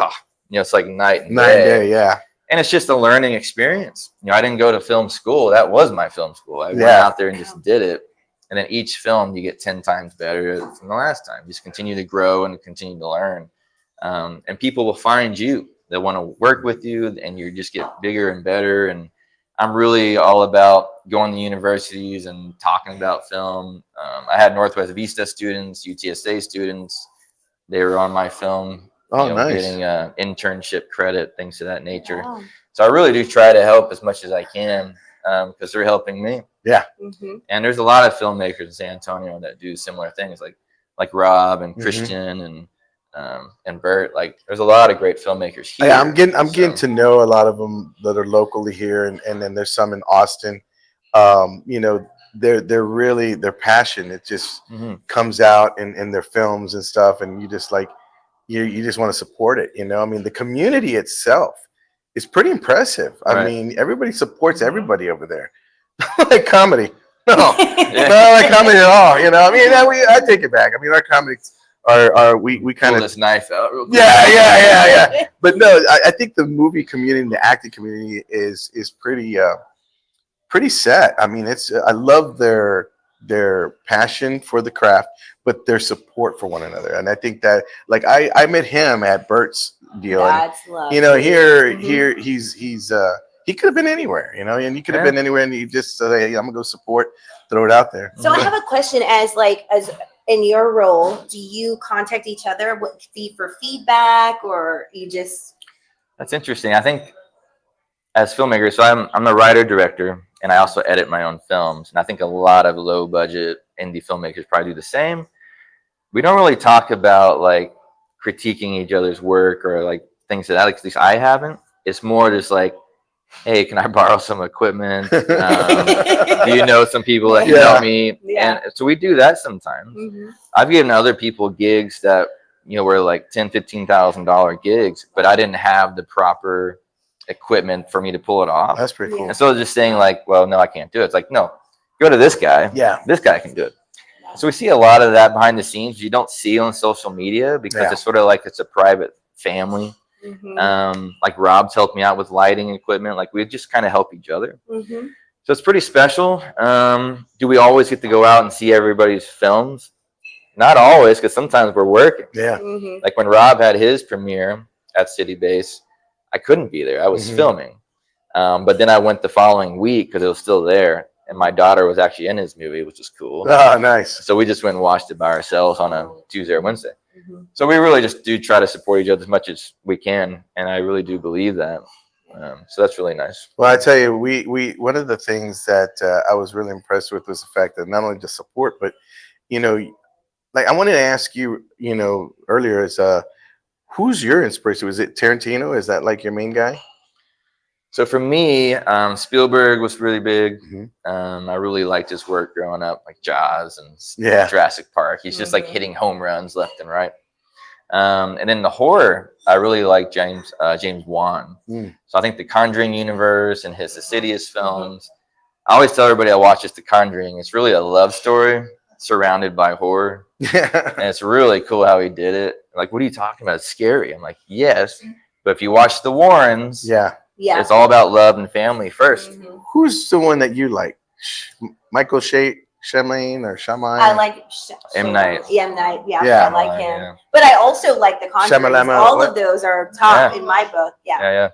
know, it's like night and day. Yeah. And it's just a learning experience. You know, I didn't go to film school. That was my film school. I went out there and just did it. And then each film you get 10 times better than the last time. Just continue to grow and continue to learn. And people will find you. They want to work with you, and you just get bigger and better. And I'm really all about going to universities and talking about film. I had Northwest Vista students, UTSA students. They were on my film. Nice. Getting internship credit, things of that nature. Wow. So I really do try to help as much as I can because they're helping me. Yeah. And there's a lot of filmmakers in San Antonio that do similar things, like Rob and Christian and Bert. Like, there's a lot of great filmmakers here. Yeah, I'm getting to know a lot of them that are locally here, and then there's some in Austin. You know, they're really, their passion, it just comes out in their films and stuff, and you just like you just want to support it. You know, I mean, the community itself is pretty impressive. I mean, everybody supports everybody over there. Like comedy. No, not like comedy at all. You know, I mean, I take it back. I mean, our comedies are we kind of this knife out real quick. Yeah. But no, I think the movie community and the acting community is pretty set. I mean, I love their passion for the craft, but their support for one another. And I think that, like, I met him at Bert's deal. That's and, lovely. you know, here he's he could have been anywhere, you know, and he could have been anywhere, and he just said, hey, I'm gonna go support, throw it out there. So I have a question, as in your role, do you contact each other for feedback, or you just? That's interesting. I think as filmmakers, so I'm the writer director, and I also edit my own films. And I think a lot of low budget indie filmmakers probably do the same. We don't really talk about like critiquing each other's work or like things that, at least I haven't. It's more just like, hey, can I borrow some equipment? Do you know some people that can help me? And so we do that sometimes. I've given other people gigs that, you know, were like $10,000, $15,000 gigs, but I didn't have the proper equipment for me to pull it off. That's pretty cool. And so just saying like, well, no, I can't do it. It's like, no, go to this guy. Yeah. This guy can do it. So we see a lot of that behind the scenes. You don't see on social media because Yeah. it's sort of like it's a private family. Mhm. Like Rob's helped me out with lighting equipment. Like we just kind of help each other. Mhm. So it's pretty special. Do we always get to go out and see everybody's films? Not always, because sometimes we're working. Yeah. Mhm. Like when Rob had his premiere at City Base, I couldn't be there. I was Mhm. filming. But then I went the following week because it was still there. And my daughter was actually in his movie, which was cool. Oh, nice. So we just went and watched it by ourselves on a Tuesday or Wednesday. Mhm. So we really just do try to support each other as much as we can. And I really do believe that. So that's really nice. Well, I tell you, we one of the things that I was really impressed with was the fact that not only the support, but you know, like I wanted to ask you, you know, earlier is who's your inspiration? Was it Tarantino? Is that like your main guy? So for me, Spielberg was really big. Mhm. I really liked his work growing up, like Jaws and Yeah. Jurassic Park. He's just like Mhm. hitting home runs left and right. And then the horror, I really like James Wan. Mm. So I think the Conjuring universe and his Insidious films. I always tell everybody I watch just The Conjuring. It's really a love story surrounded by horror, Yeah. and it's really cool how he did it. Like, what are you talking about? It's scary. I'm like, yes, but if you watch The Warrens, Yeah. Yeah. it's all about love and family first. Mhm. Who's the one that you like? Michael Shyamalan or Shyamalan? I like M. Night. Yeah, M. Night. Yeah, Yeah. I like him. Yeah. But I also like the Conjuring. Shamalama, All what? of those are top Yeah. in my book. Yeah. Yeah.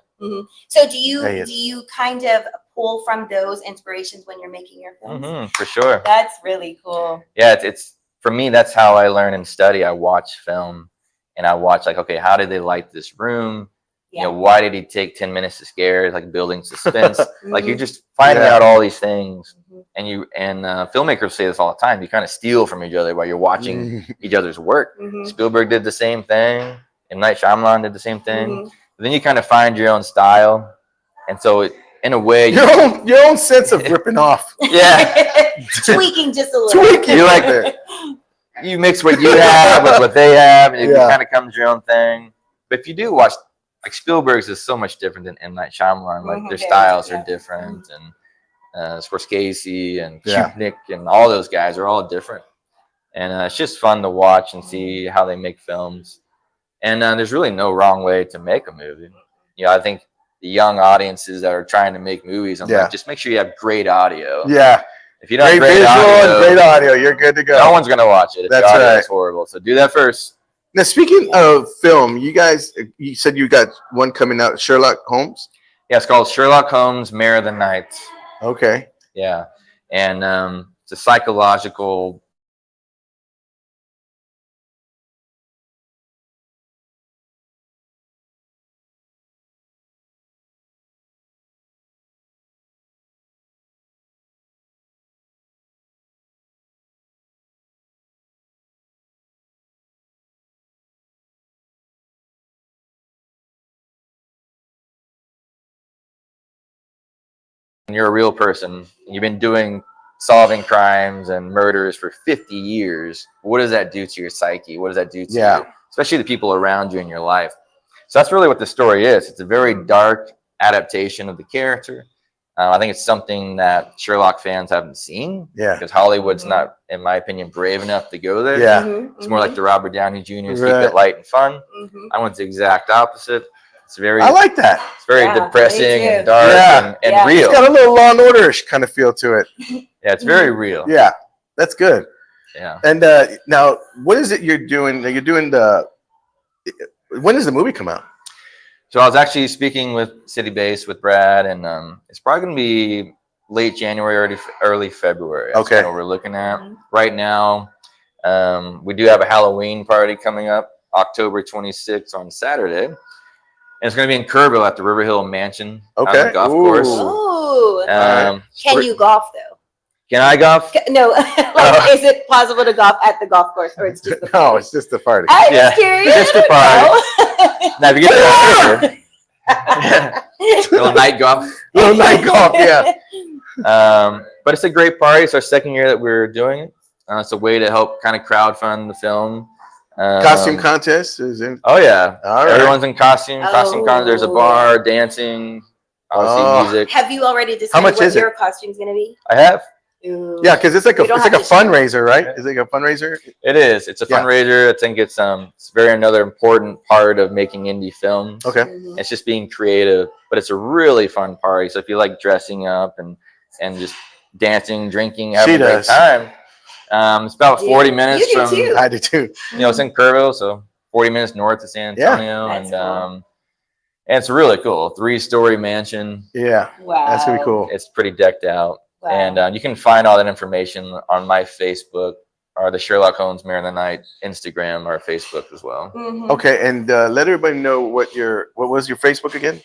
So do you Hey, it's- do you kind of pull from those inspirations when you're making your films? For sure. That's really cool. Yeah, it's for me. That's how I learn and study. I watch film, and I watch like, okay, how did they light this room? You know, why did he take 10 minutes to scare? Like building suspense. Like you're just finding Yeah. out all these things, Mhm. and filmmakers say this all the time. You kind of steal from each other while you're watching each other's work. Mhm. Spielberg did the same thing, and Night Shyamalan did the same thing. Mhm. But then you kind of find your own style, and so in a way, your own sense of ripping off. yeah, Tweaking just a little. Tweaking You like it. you mix what you have with what they have, and it Yeah. kind of comes your own thing. But if you do watch, like Spielberg's is so much different than M. Night Shyamalan. Like Mhm. their Yeah, styles yeah. are different, and Scorsese and Yeah. Kupnik and all those guys are all different. And it's just fun to watch and see how they make films. And there's really no wrong way to make a movie. You know, I think the young audiences that are trying to make movies, I'm Yeah. like, just make sure you have great audio. Yeah. If you don't have Great great visual audio, and great audio. You're good to go. no one's gonna watch it. If That's the audio right. is horrible. So do that first. Now, speaking of film, you guys, you said you got one coming out, Sherlock Holmes. Yeah, it's called Sherlock Holmes, Mayor of the Night. Okay. Yeah, and it's a psychological. When you're a real person, you've been solving crimes and murders for 50 years. What does that do to your psyche? What does that do to Yeah. you, especially the people around you in your life? So that's really what the story is. It's a very dark adaptation of the character. I think it's something that Sherlock fans haven't seen Yeah. because Hollywood's not, in my opinion, brave enough to go there. Yeah. Mhm, It's more like the Robert Downey Jr.'s keep Right. it light and fun. mhm. I went the exact opposite. It's very, I like that. it's very Yeah, me depressing too. and dark Yeah. and Yeah. real. It's got a little Law and Order-ish kind of feel to it. Yeah, it's very real. Yeah. That's good. Yeah. And now, what is it you're doing? You're doing when does the movie come out? So I was actually speaking with City Base with Brad, and it's probably going to be late January, early February. That's Okay. kind of what we're looking at right now. We do have a Halloween party coming up October 26th on Saturday, and it's going to be in Kerrville at the River Hill Mansion on Okay. the golf Ooh. course. Ooh. Can you golf though? Can I golf? No, like, is it possible to golf at the golf course, or it's just the No, it's just the party. I'm Yeah, just curious. just the No. Now, if you get there, little night golf. Little night golf, yeah. But it's a great party. It's our second year that we're doing it. It's a way to help kind of crowdfund the film. Costume contest is in. Oh yeah, All right. everyone's in costume. Costume con. There's a Oh. bar, dancing, obviously Oh. music. Have you already decided How much what is it? your costume's gonna be? I have. Ooh. Yeah, because it's like We a don't it's like have a to share. fundraiser, right? It's like a fundraiser. It is. It's a Yeah. fundraiser. I think it's very another important part of making indie films. Okay. Mhm. It's just being creative, but it's a really fun party. So if you like dressing up and just dancing, drinking, having She a great does. time, it's about 40 You minutes do from too. I do too. it's in Kerrville, so 40 minutes north of San Yeah. Antonio, That's and it's really cool. 3-story mansion. Yeah, Wow. that's gonna be cool. It's pretty decked out. Wow. And you can find all that information on my Facebook or the Sherlock Holmes Mayor of the Night Instagram or Facebook as well. Mhm. Okay, and let everybody know what was your Facebook again?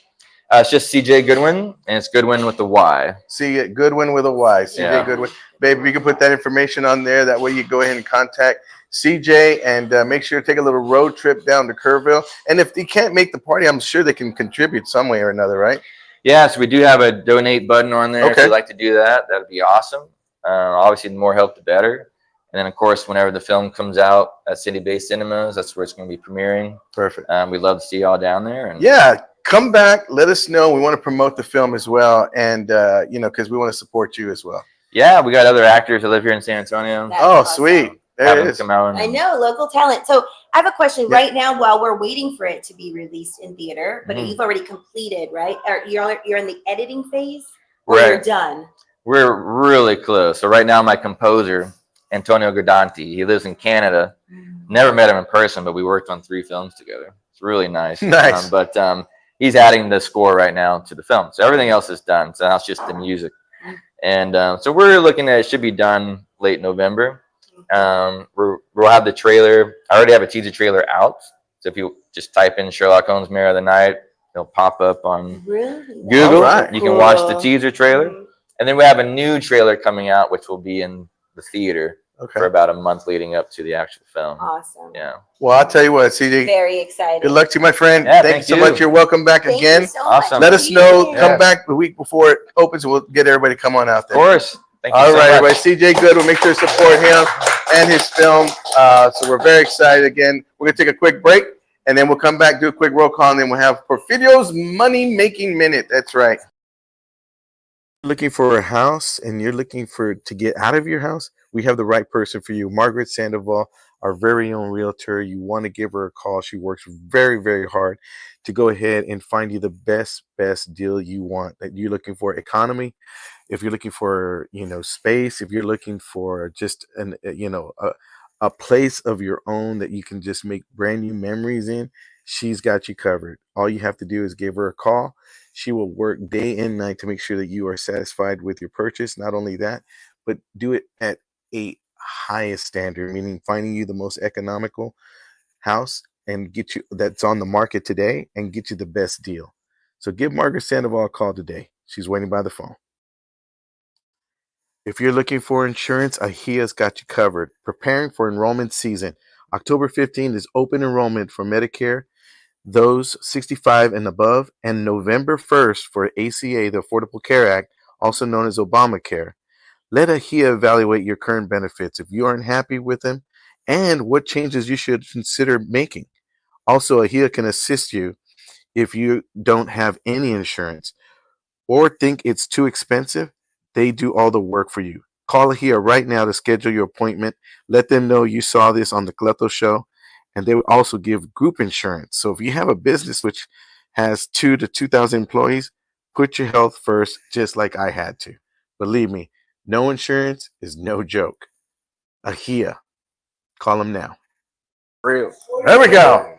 It's just CJ Goodwin, and it's Goodwin with the Y. See it, Goodwin with a Y. CJ Yeah. Goodwin. Baby, you can put that information on there. That way you go ahead and contact CJ and make sure to take a little road trip down to Kerrville. And if they can't make the party, I'm sure they can contribute some way or another, right? Yeah, so we do have a donate button on there. If Okay. you'd like to do that, that'd be awesome. Obviously, the more help, the better. And then, of course, whenever the film comes out at City Based Cinemas, that's where it's going to be premiering. Perfect. We'd love to see y'all down there. And Yeah, come back. Let us know. We want to promote the film as well. And, because we want to support you as well. yeah, we got other actors that live here in San Antonio. That's Oh, awesome. sweet. There Have it them is. come out. And, I know, local talent. So I have a question Yeah. right now while we're waiting for it to be released in theater, but Mhm. you've already completed, right? Or you're in the editing phase or you're Right. done? We're really close. So right now, my composer, Antonio Guidanti, he lives in Canada. Never met him in person, but we worked on 3 films together. It's really nice. Nice. But he's adding the score right now to the film. So everything else is done. So now it's just the music. And so we're looking at it should be done late November. We'll have the trailer. I already have a teaser trailer out. So if you just type in Sherlock Holmes Mayor of the Night, it'll pop up on Really? Google. Alright. You can watch the Cool. teaser trailer. Mhm. And then we have a new trailer coming out, which will be in the theater Okay. for about a month leading up to the actual film. Awesome. Yeah. Well, I'll tell you what, CJ. Very excited. Good luck to you, my friend. Yeah, thank you thank so you. much. You're welcome back Thank again. you so Awesome. much Let for us know. being Come here. back the week before it opens, and we'll get everybody to come on out Of there. course. Thank you All so right, much. everybody. CJ Good. We'll make sure to support him and his film. So we're very excited. Again, we're gonna take a quick break, and then we'll come back, do a quick roll call, and then we'll have Porfirio's Money Making Minute. That's right. Looking for a house, and you're looking to get out of your house? We have the right person for you, Margaret Sandoval, our very own realtor. You want to give her a call. She works very, very hard to go ahead and find you the best deal you want, that you're looking for. Economy, if you're looking for space, if you're looking for just a place of your own that you can just make brand new memories in, she's got you covered. All you have to do is give her a call. She will work day and night to make sure that you are satisfied with your purchase. Not only that, but do it at a highest standard, meaning finding you the most economical house and get you that's on the market today and get you the best deal. So give Margaret Sandoval a call today. She's waiting by the phone. If you're looking for insurance, AHIA's got you covered. Preparing for enrollment season. October 15th is open enrollment for Medicare, those 65 and above, and November 1st for ACA, the Affordable Care Act, also known as Obamacare. Let AHIA evaluate your current benefits if you aren't happy with them and what changes you should consider making. Also, AHIA can assist you if you don't have any insurance or think it's too expensive. They do all the work for you. Call AHIA right now to schedule your appointment. Let them know you saw this on the Cleto show, and they will also give group insurance. So if you have a business which has 2,000 to 2,000 employees, put your health first, just like I had to. Believe me, no insurance is no joke. AHIA. Call them now. Real. There we go.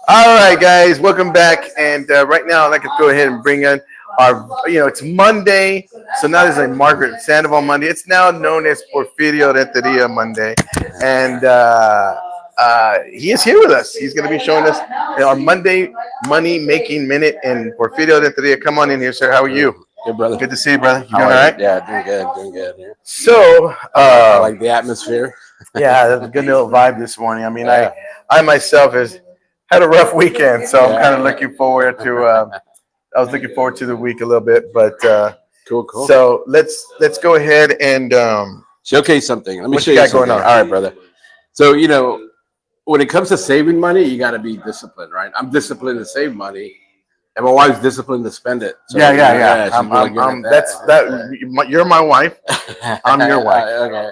All right, guys, welcome back. And right now, I'd like to go ahead and bring in our, it's Monday, so now it's like Margaret Sandoval Monday. It's now known as Porfirio Renteria Monday. And he is here with us. He's going to be showing us our Monday Money Making Minute. And Porfirio Renteria, come on in here, sir. How are you? Good, brother. Good to see you, brother. You How doing all are you? right? Yeah, doing good, doing good. Yeah. So, I like the atmosphere. yeah, that's a good little vibe this morning. I mean, Yeah. I myself has had a rough weekend, so I'm kind of looking forward to. I was looking forward to the week a little bit, but Cool, cool. so let's go ahead and Showcase something. Let me what show you you got going something. on? All right, brother. So, when it comes to saving money, you got to be disciplined, right? I'm disciplined to save money. And my wife's disciplined to spend it. So, Yeah. she's I'm, really good I'm, at that's that. You're my wife. I'm your wife. Okay.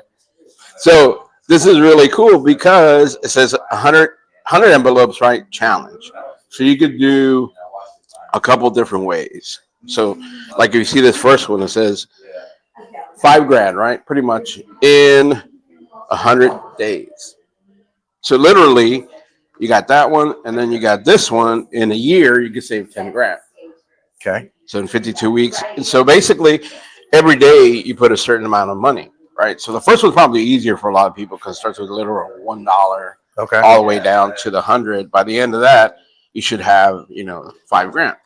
So this is really cool because it says 100 envelopes, right? Challenge. So you could do a couple different ways. So, like if you see this first one, it says $5,000, right? Pretty much in 100 days. So literally, you got that one, and then you got this one. In a year, you could save 10 grand. Okay. So in 52 weeks. And so basically, every day you put a certain amount of money, right? So the first one's probably easier for a lot of people because it starts with a literal $1 Okay. all the way down to the 100. By the end of that, you should have, $5,000.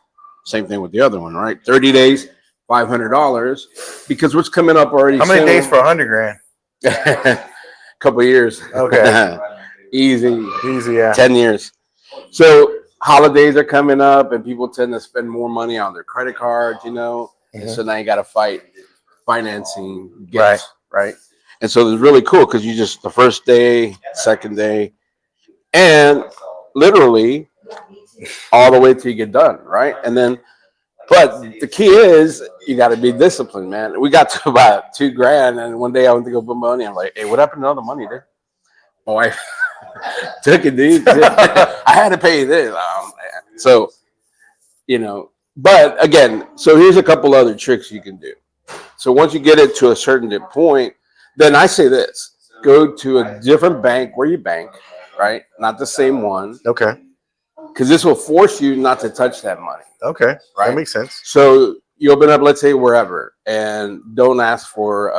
Same thing with the other one, right? 30 days, $500. Because what's coming up already? How many soon- days for 100 grand? Couple of years. Okay. Easy. Easy, yeah. 10 years. So holidays are coming up and people tend to spend more money on their credit cards, And so now you got to fight financing gifts, right? And so it's really cool because you just the first day, second day, and literally all the way till you get done, right? And then, but the key is you got to be disciplined, man. We got to about $2,000, and one day I went to go put money. I'm like, hey, what happened to all the money, dude? My wife took it, dude. I had to pay this. Oh, man. So, but again, so here's a couple other tricks you can do. So once you get it to a certain point, then I say this: go to a different bank where you bank, right? Not the same one, Okay. because this will force you not to touch that money. Okay. Right. That makes sense. So you open up, let's say wherever, and don't ask for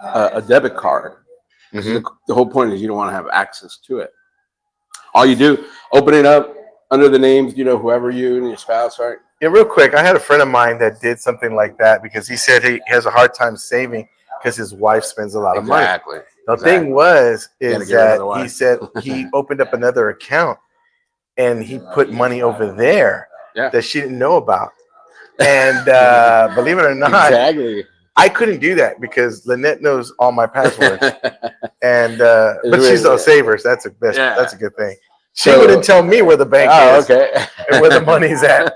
a debit card. Mhm. The whole point is you don't want to have access to it. All you do, open it up under the names, whoever you and your spouse, right? Yeah, real quick, I had a friend of mine that did something like that because he said he has a hard time saving because his wife spends a lot of money. Exactly. The thing is gotta that get rid of the wife. he said he opened up another account and he put money over there Yeah. that she didn't know about. And believe it or not, Exactly. I couldn't do that because Lynette knows all my passwords. And but really she's a good. saver. So that's Yeah. that's a good thing. She So- wouldn't tell me where the bank Oh, is okay. and where the money's at.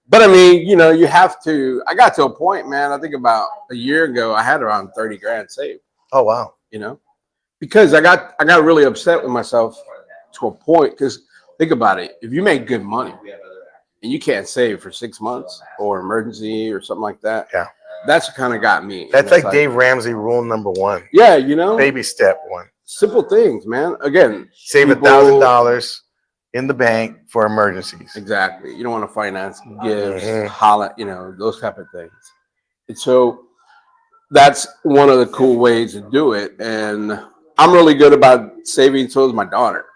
But I mean, you have to. I got to a point, man. I think about a year ago, I had around 30 grand saved. Oh wow. Because I got really upset with myself to a point. Because think about it: if you make good money and you can't save for 6 months or emergency or something like that, Yeah. that's what kind of got me. That's And it's like Dave Ramsey rule number 1. Yeah, Baby step 1. simple things, man. Again, Save people- $1,000 in the bank for emergencies. Exactly. You don't want to finance gifts, Mhm. those type of things. And so that's one of the cool ways to do it. And I'm really good about saving. So is my daughter.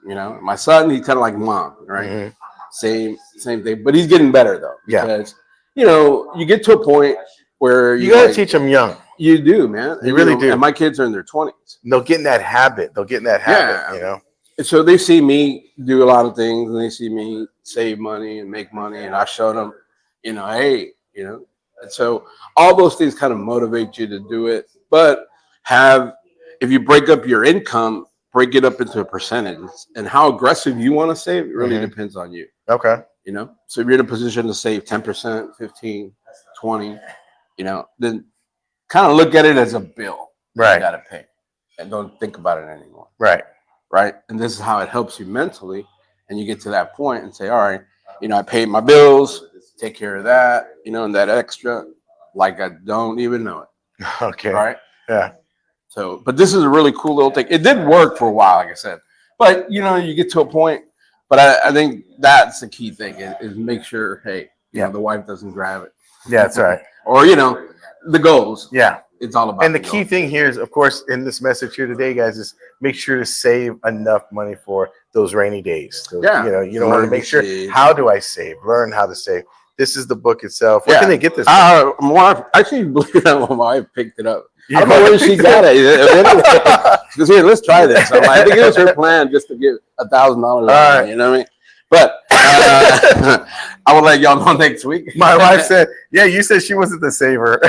My son, he's kind of like mom, right? Mhm. Same thing. But he's getting better though. Yeah. Because, you get to a point where You gotta teach them young. You do, man. You really do. And my kids are in their 20s. They'll get in that habit. Yeah. And so they see me do a lot of things, and they see me save money and make money, and I show them, hey, And so all those things kind of motivate you to do it. But if you break up your income, break it up into a percentage, and how aggressive you want to save, it really Mhm. depends on you. Okay. So if you're in a position to save 10%, 15, 20, then kind of look at it as a bill Right. you got to pay, and don't think about it anymore. Right. Right. And this is how it helps you mentally. And you get to that point and say, all right, I paid my bills, take care of that, and that extra, like I don't even know it. Okay. Right. Yeah. So, but this is a really cool little thing. It did work for a while, like I said, but you get to a point, but I think that's the key thing is make sure, hey, the wife doesn't grab it. Yeah, that's right. Or, the goals. Yeah. It's all about And the key goals. thing here is, of course, in this message here today, guys, is make sure to save enough money for those rainy days. So, Yeah. you don't want to make sure, Emergencies. how do I save? Learn how to save. This is the book itself. Where Yeah. can they get this? My wife, actually, believe it or not, my wife picked it up. You I don't know where she picked got it. She goes, here, let's try this. I'm like, I think it was her plan just to get $1,000. right. You know what I mean? But I will let y'all know next week. My wife said, yeah, you said she wasn't the saver.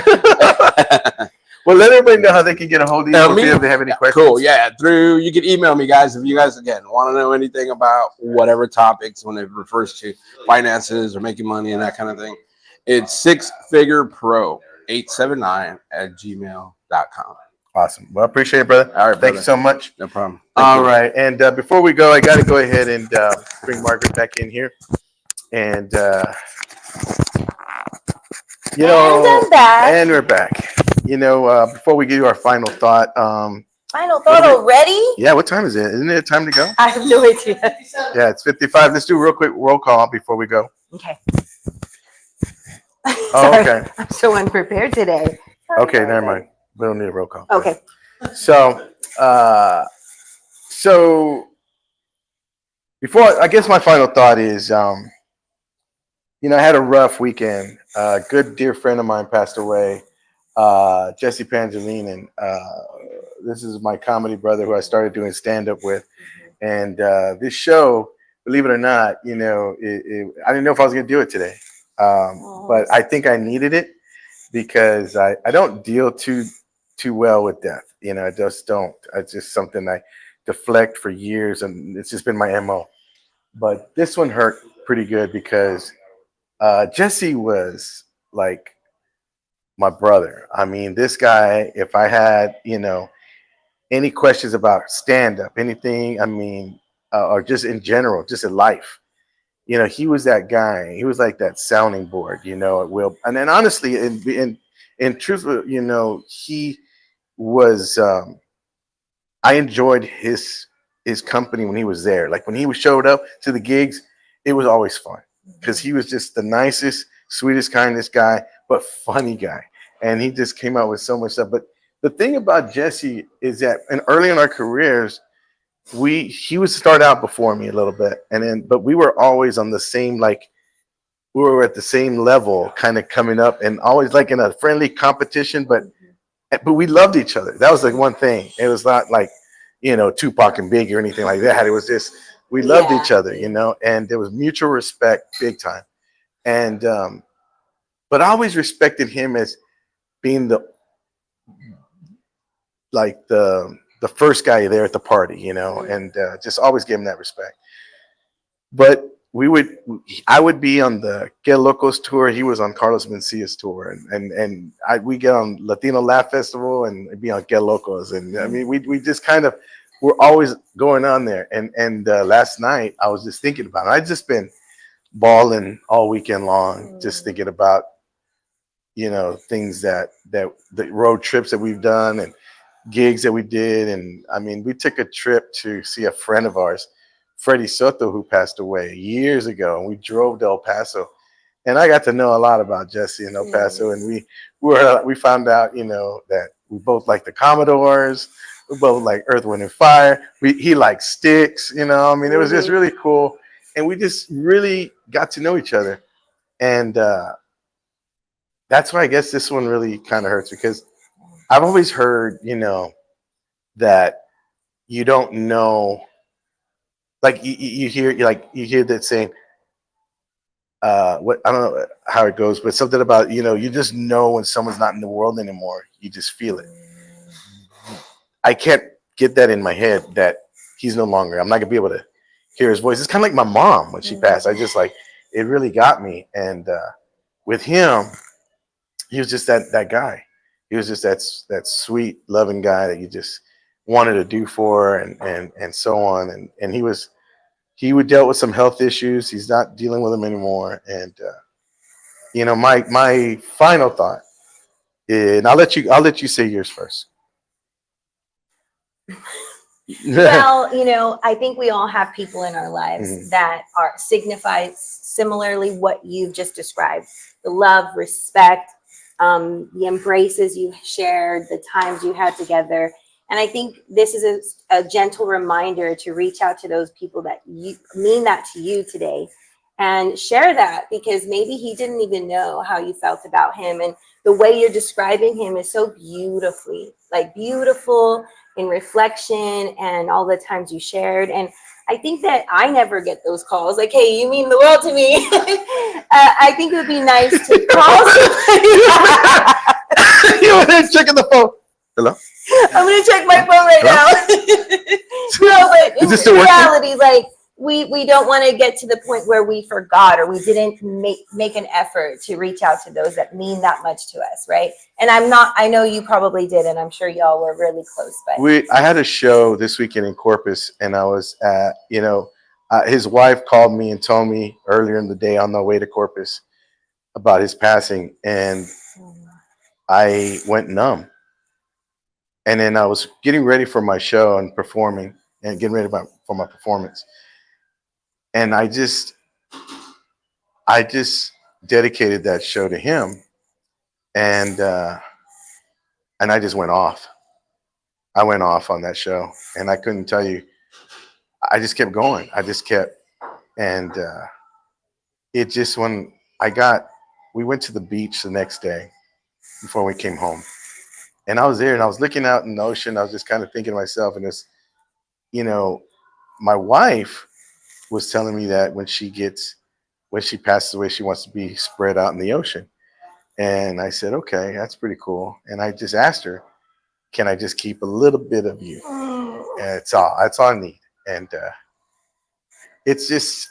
Well, let everybody know how they can get a hold of Now, you me- if they have any questions. Cool. Yeah. You can email me, guys, if you guys, again, want to know anything about whatever topics when it refers to finances or making money and that kind of thing. It's sixfiguropro879@gmail.com. Awesome. Well, I appreciate it, brother. All right, Thank you brother. so much. No problem. Thank All you. right. And before we go, I got to go ahead and bring Margaret back in here. And, you know, And I'm back. and we're back. You know, before we give you our final thought, Final thought already? yeah, what time is it? Isn't it time to go? I have no idea. Yeah, it's 55. Let's do a real quick roll call before we go. Okay. Oh, Sorry. okay. I'm so unprepared today. Okay, never mind. We don't need a roll call. Okay. So, before, I guess my final thought is, you know, I had a rough weekend. A good dear friend of mine passed away, Jesse Pangelin, and this is my comedy brother who I started doing stand-up with. And this show, believe it or not, you know, I didn't know if I was going to do it today, but I think I needed it because I don't deal too well with death. You know, I just don't. It's just something I deflect for years, and it's just been my MO. But this one hurt pretty good because Jesse was like my brother. I mean, this guy, if I had, you know, any questions about stand-up, anything, I mean, or just in general, just in life, you know, he was that guy. He was like that sounding board, you know, at will. And then honestly, in truth, you know, he was, I enjoyed his company when he was there. Like when he showed up to the gigs, it was always fun because he was just the nicest, sweetest, kindest guy, but funny guy. And he just came out with so much stuff. But the thing about Jesse is that, and early in our careers, he would start out before me a little bit, but we were always on the same, like, we were at the same level, kind of coming up, and always like in a friendly competition, but we loved each other. That was like one thing. It was not like, you know, Tupac and Biggie or anything like that. It was just, we loved each other, you know, and there was mutual respect, big time. And but I always respected him as being the first guy there at the party, you know, and just always give him that respect. But I would be on the Get Locos tour. He was on Carlos Mencia's tour, and we get on Latino Laugh Festival and be on Get Locos. And I mean, we just kind of, we're always going on there. And last night I was just thinking about it. I'd just been balling all weekend long, just thinking about, you know, things that the road trips that we've done and gigs that we did. And I mean, we took a trip to see a friend of ours, Freddie Soto, who passed away years ago, and we drove to El Paso. And I got to know a lot about Jesse in El Paso, and we found out, you know, that we both like the Commodores, we both like Earth, Wind, and Fire. He liked Styx, you know. I mean, it was just really cool, and we just really got to know each other. And that's why I guess this one really kind of hurts, because I've always heard, you know, that you don't know. Like you hear that saying, what, I don't know how it goes, but something about, you know, you just know when someone's not in the world anymore. You just feel it. I can't get that in my head that he's no longer. I'm not gonna be able to hear his voice. It's kind of like my mom when she passed. I just like, it really got me. And with him, he was just that guy. He was just that sweet, loving guy that you just wanted to do for, and so on. And he would dealt with some health issues. He's not dealing with them anymore. And you know, my final thought, and I'll let you say yours first. Well, you know, I think we all have people in our lives that signify similarly what you've just described: the love, respect, the embraces you shared, the times you had together. And I think this is a gentle reminder to reach out to those people that mean that to you today, and share that, because maybe he didn't even know how you felt about him. And the way you're describing him is so beautiful in reflection and all the times you shared. And I think that I never get those calls like, hey, you mean the world to me. I think it would be nice to call somebody. You were there checking the phone. Hello? I'm gonna check my phone right now. No, but Is this still in working? reality, like we don't want to get to the point where we forgot or we didn't make an effort to reach out to those that mean that much to us, right? And I know you probably did, and I'm sure y'all were really close, but I had a show this weekend in Corpus, and I was at, his wife called me and told me earlier in the day on the way to Corpus about his passing, and I went numb. And then I was getting ready for my show and performing and getting ready for my performance. And I just dedicated that show to him, and I just went off. I went off on that show, and I couldn't tell you. I just kept going. I just kept, and it just when we went to the beach the next day before we came home, and I was there, and I was looking out in the ocean. I was just kind of thinking to myself, and this, my wife was telling me that when she passes away, she wants to be spread out in the ocean. And I said, okay, that's pretty cool. And I just asked her, can I just keep a little bit of you? And that's all I need. And it's just,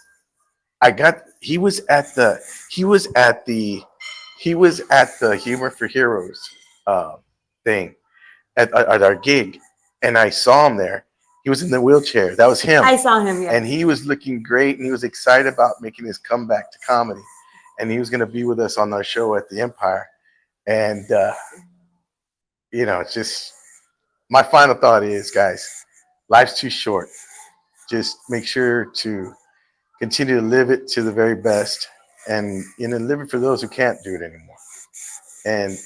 he was at the Humor for Heroes thing at our gig. And I saw him there. He was in the wheelchair. That was him. I saw him, yeah. And he was looking great, and he was excited about making his comeback to comedy. And he was going to be with us on our show at the Empire. And, it's just, my final thought is, guys, life's too short. Just make sure to continue to live it to the very best, and, live it for those who can't do it anymore. And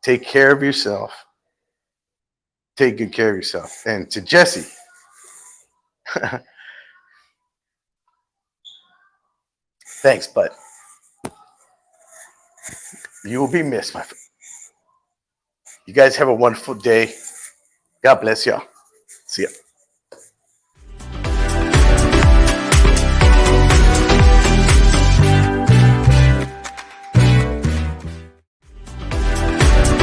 take care of yourself. Take good care of yourself. And to Jesse, thanks, bud. You will be missed, my friend. You guys have a wonderful day. God bless y'all. See ya.